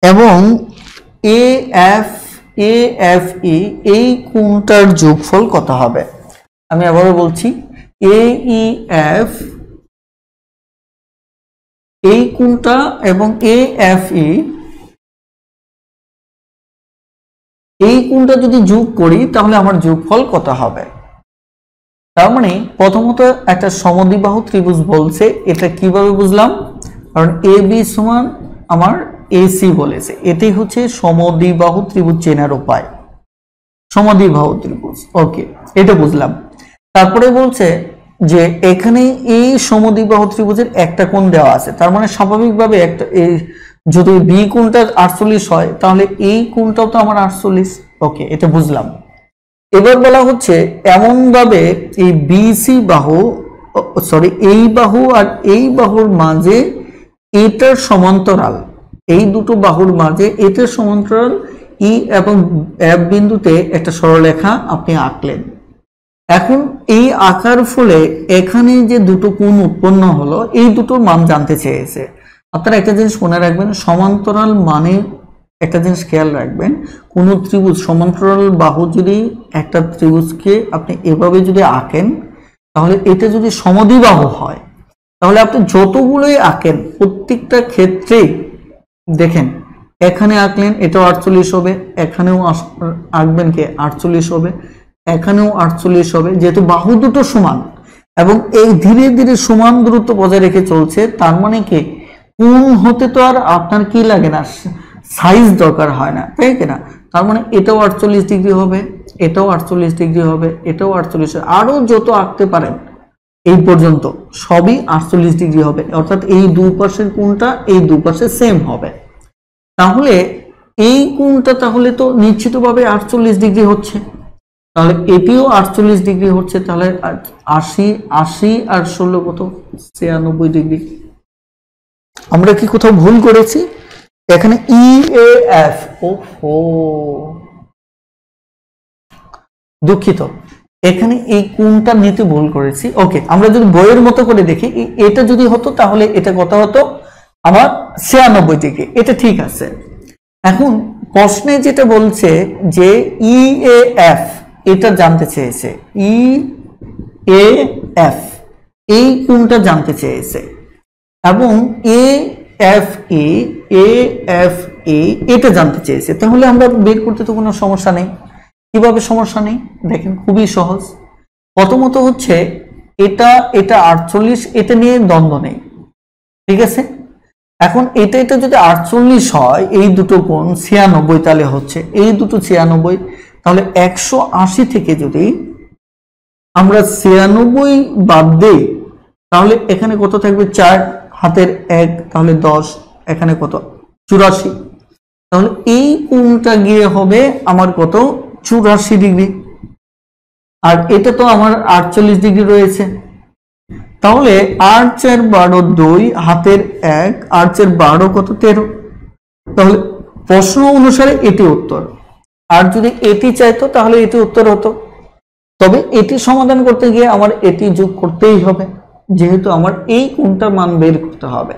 এবং এএফই এই কোণটার যোগফল কত হবে? আমি আবারও বলছি, এইএফ এই কোণটা এবং এএফই এই কোণটা যদি যোগ করি তাহলে আমার যোগফল কত হবে? তার মানে প্রথমত একটা সমদ্বিবাহু ত্রিভুজ বলছে, এটা কিভাবে বুঝলাম? কারণ এ বি সমান আমার এসি বলেছে, এটাই হচ্ছে সমদ্বিবাহু ত্রিভুজ চেনার উপায়, সমদ্বিবাহু ত্রিভুজ। ওকে, এটা বুঝলাম। তারপরে বলছে যে এখানে এই সমদ্বিবাহু ত্রিভুজের একটা কোণ দেওয়া আছে, তার মানে স্বাভাবিকভাবে একটা যদি বি কোণটা 48 হয় তাহলে এই কোণটাও তো আমার 48। ওকে, এটা বুঝলাম। এবার বলা হচ্ছে এমন ভাবে এই বিসি বাহু, সরি এই বাহু আর এই বাহুর মাঝে এটার সমান্তরাল, এই দুটো বাহুর মাঝে এটার সমান্তরাল ই এবং এফ বিন্দুতে একটা সরলরেখা আপনি আঁকলেন। এখন এই আঁকার ফলে এখানে যে দুটো কোণ উৎপন্ন হলো, এই দুটোর মান জানতে চেয়েছে। আপনারা একটা জিনিস মনে রাখবেন, সমান্তরাল মানে একটা জিনিস খেয়াল রাখবেন, কোন ত্রিভুজ সমান্তরাল বাহু যদি একটা ত্রিভুজকে আপনি এভাবে যদি আঁকেন, তাহলে এটা যদি সমদ্বিবাহু হয় তাহলে আপনি যতগুলোই আঁকেন প্রত্যেকটা ক্ষেত্রেই দেখেন, এখানে আঁকলেন এটাও 48 হবে, এখানেও আঁকবেন কে 48 হবে, এখানেও 48 হবে, যেহেতু বাহু দুটো সমান এবং এই ধীরে ধীরে সমান দূরত্ব বজায় রেখে চলছে, তার মানে কি কোণ হতে তো আর আপনার কি লাগে না, সাইজ দরকার হয় না, তাই কিনা? তার মানে এটাও 48 ডিগ্রি হবে, এটাও 48 ডিগ্রি হবে, এটাও 48, আরো যত আঁকতে পারেন এই পর্যন্ত সবই 48 ডিগ্রি হবে, অর্থাৎ এই দুই পাশের কোণটা এই দুই পাশে সেম হবে। তাহলে এই কোণটা তাহলে তো নিশ্চিতভাবে 48 ডিগ্রি হচ্ছে, তাহলে এটিও 48 ডিগ্রি হচ্ছে, তাহলে 80 আর 16 কত 96 ডিগ্রি। আমরা কি কোথাও ভুল করেছি? এখানে ইএএফ, ওহো দুঃখিত, এখানে এই কোণটা নিতে ভুল করেছি। ওকে, আমরা যদি বইয়ের মতো করে দেখি, এটা যদি হতো তাহলে এটা কত হতো আমার 96 ডিগ্রি, এটা ঠিক আছে। এখন প্রশ্নে যেটা বলছে যে ইএএফ এটা জানতে চেয়েছে, ইএএফ এই কোণটা জানতে চেয়েছে এবং এএফই এটা জানতে চেয়েছে, তাহলে আমরা বের করতে তো কোনো সমস্যা নেই। কিভাবে সমস্যা নেই? দেখেন খুবই সহজ। প্রথমত হচ্ছে এটা 48, এটা নিয়ে দ্বন্দ্ব নেই, ঠিক আছে? এখন এটা যদি 48 হয়, এই দুটো কোণ 96, তাহলে হচ্ছে এই দুটো 96, তাহলে 180 থেকে যদি আমরা 96 বাদ দেই তাহলে এখানে কত থাকবে 4 হাতের 1 তাহলে 10, এখানে কত 84, তাহলে এই কোণটা গিয়ে হবে আমার কত 84 ডিগ্রি, আর এটা তো আমার 48 ডিগ্রি রয়েছে। তাহলে 8 4 12 2 হাতের 1 8 4 12 কত 13, তাহলে প্রশ্ন অনুসারে এটি উত্তর। আর যদি এটি চাইতো তাহলে এটি উত্তর হতো, তবে এটি সমাধান করতে গিয়ে আমার এটি যোগ করতেই হবে, যেহেতু আমার এই কোণটার মান বের করতে হবে।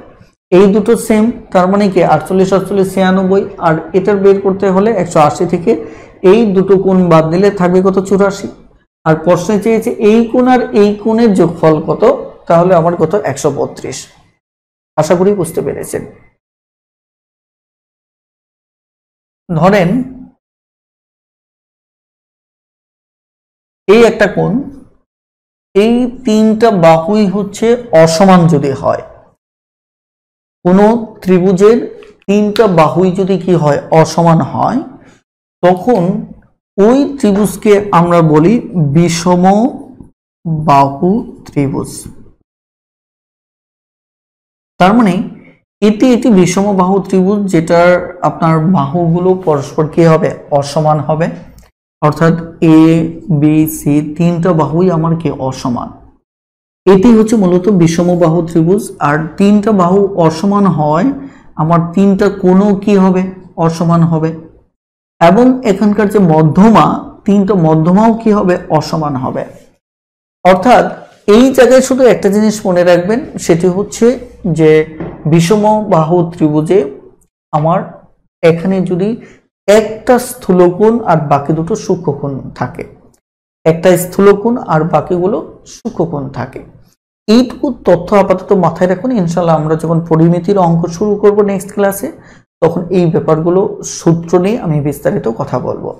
এই দুটো সেম, তার মানে কি 48 48 96, আর এটার বের করতে হলে 180 থেকে এই দুটো কোণ বাদ দিলে থাকবে কত 84। আর প্রশ্নে চেয়েছে এই কোণ আর এই কোণের যোগফল কত, তাহলে আমার কত 132। আশা করি বুঝতে পেরেছেন। ধরেন এই একটা কোণ, এই তিনটা বাহুই হচ্ছে অসমান যদি হয়, কোন ত্রিভুজের তিনটা বাহুই যদি কি হয় অসমান হয়, তখন ওই ত্রিভুজকে আমরা বলি বিষম বাহু ত্রিভুজ। তার মানে এটি বিষম বাহু ত্রিভুজ, যেটার আপনার বাহুগুলো পরস্পর কি হবে অসমান হবে, অর্থাৎ এ বি সি তিনটা বাহুই আমার কি অসমান। এটি হচ্ছে মূলত বিষম বাহু ত্রিভুজ। আর তিনটা বাহু অসমান হয়, আমার তিনটা কোণও কি হবে অসমান হবে, এবং এখানকার যে মধ্যমা, তিনটা মধ্যমাও কি হবে অসমান হবে। অর্থাৎ এই জায়গায় শুধু একটা জিনিস মনে রাখবেন, সেটি হচ্ছে যে বিষম বাহু ত্রিভুজে আমার এখানে যদি একটা স্থূলকোণ আর বাকি দুটো সূক্ষ্মকোণ থাকে, একটা স্থূলকোণ আর বাকিগুলো সূক্ষ্মকোণ থাকে, এইটুকু তথ্য আপাতত মাথায় রাখুন। ইনশাল্লাহ আমরা যখন পরিমিতির অঙ্ক শুরু করব নেক্সট ক্লাসে, তখন এই ব্যাপারগুলো সূত্র নিয়ে আমি বিস্তারিত কথা বলবো।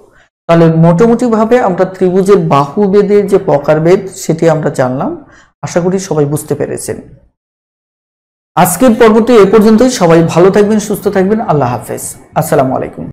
তাহলে মোটামুটি ভাবে আমরা ত্রিভুজের বাহুবেদের যে প্রকারভেদ সেটি আমরা জানলাম। আশা করি সবাই বুঝতে পেরেছেন। আজকের পর্বটি এ পর্যন্তই। সবাই ভালো থাকবেন, সুস্থ থাকবেন। আল্লাহ হাফেজ। আসসালামু আলাইকুম।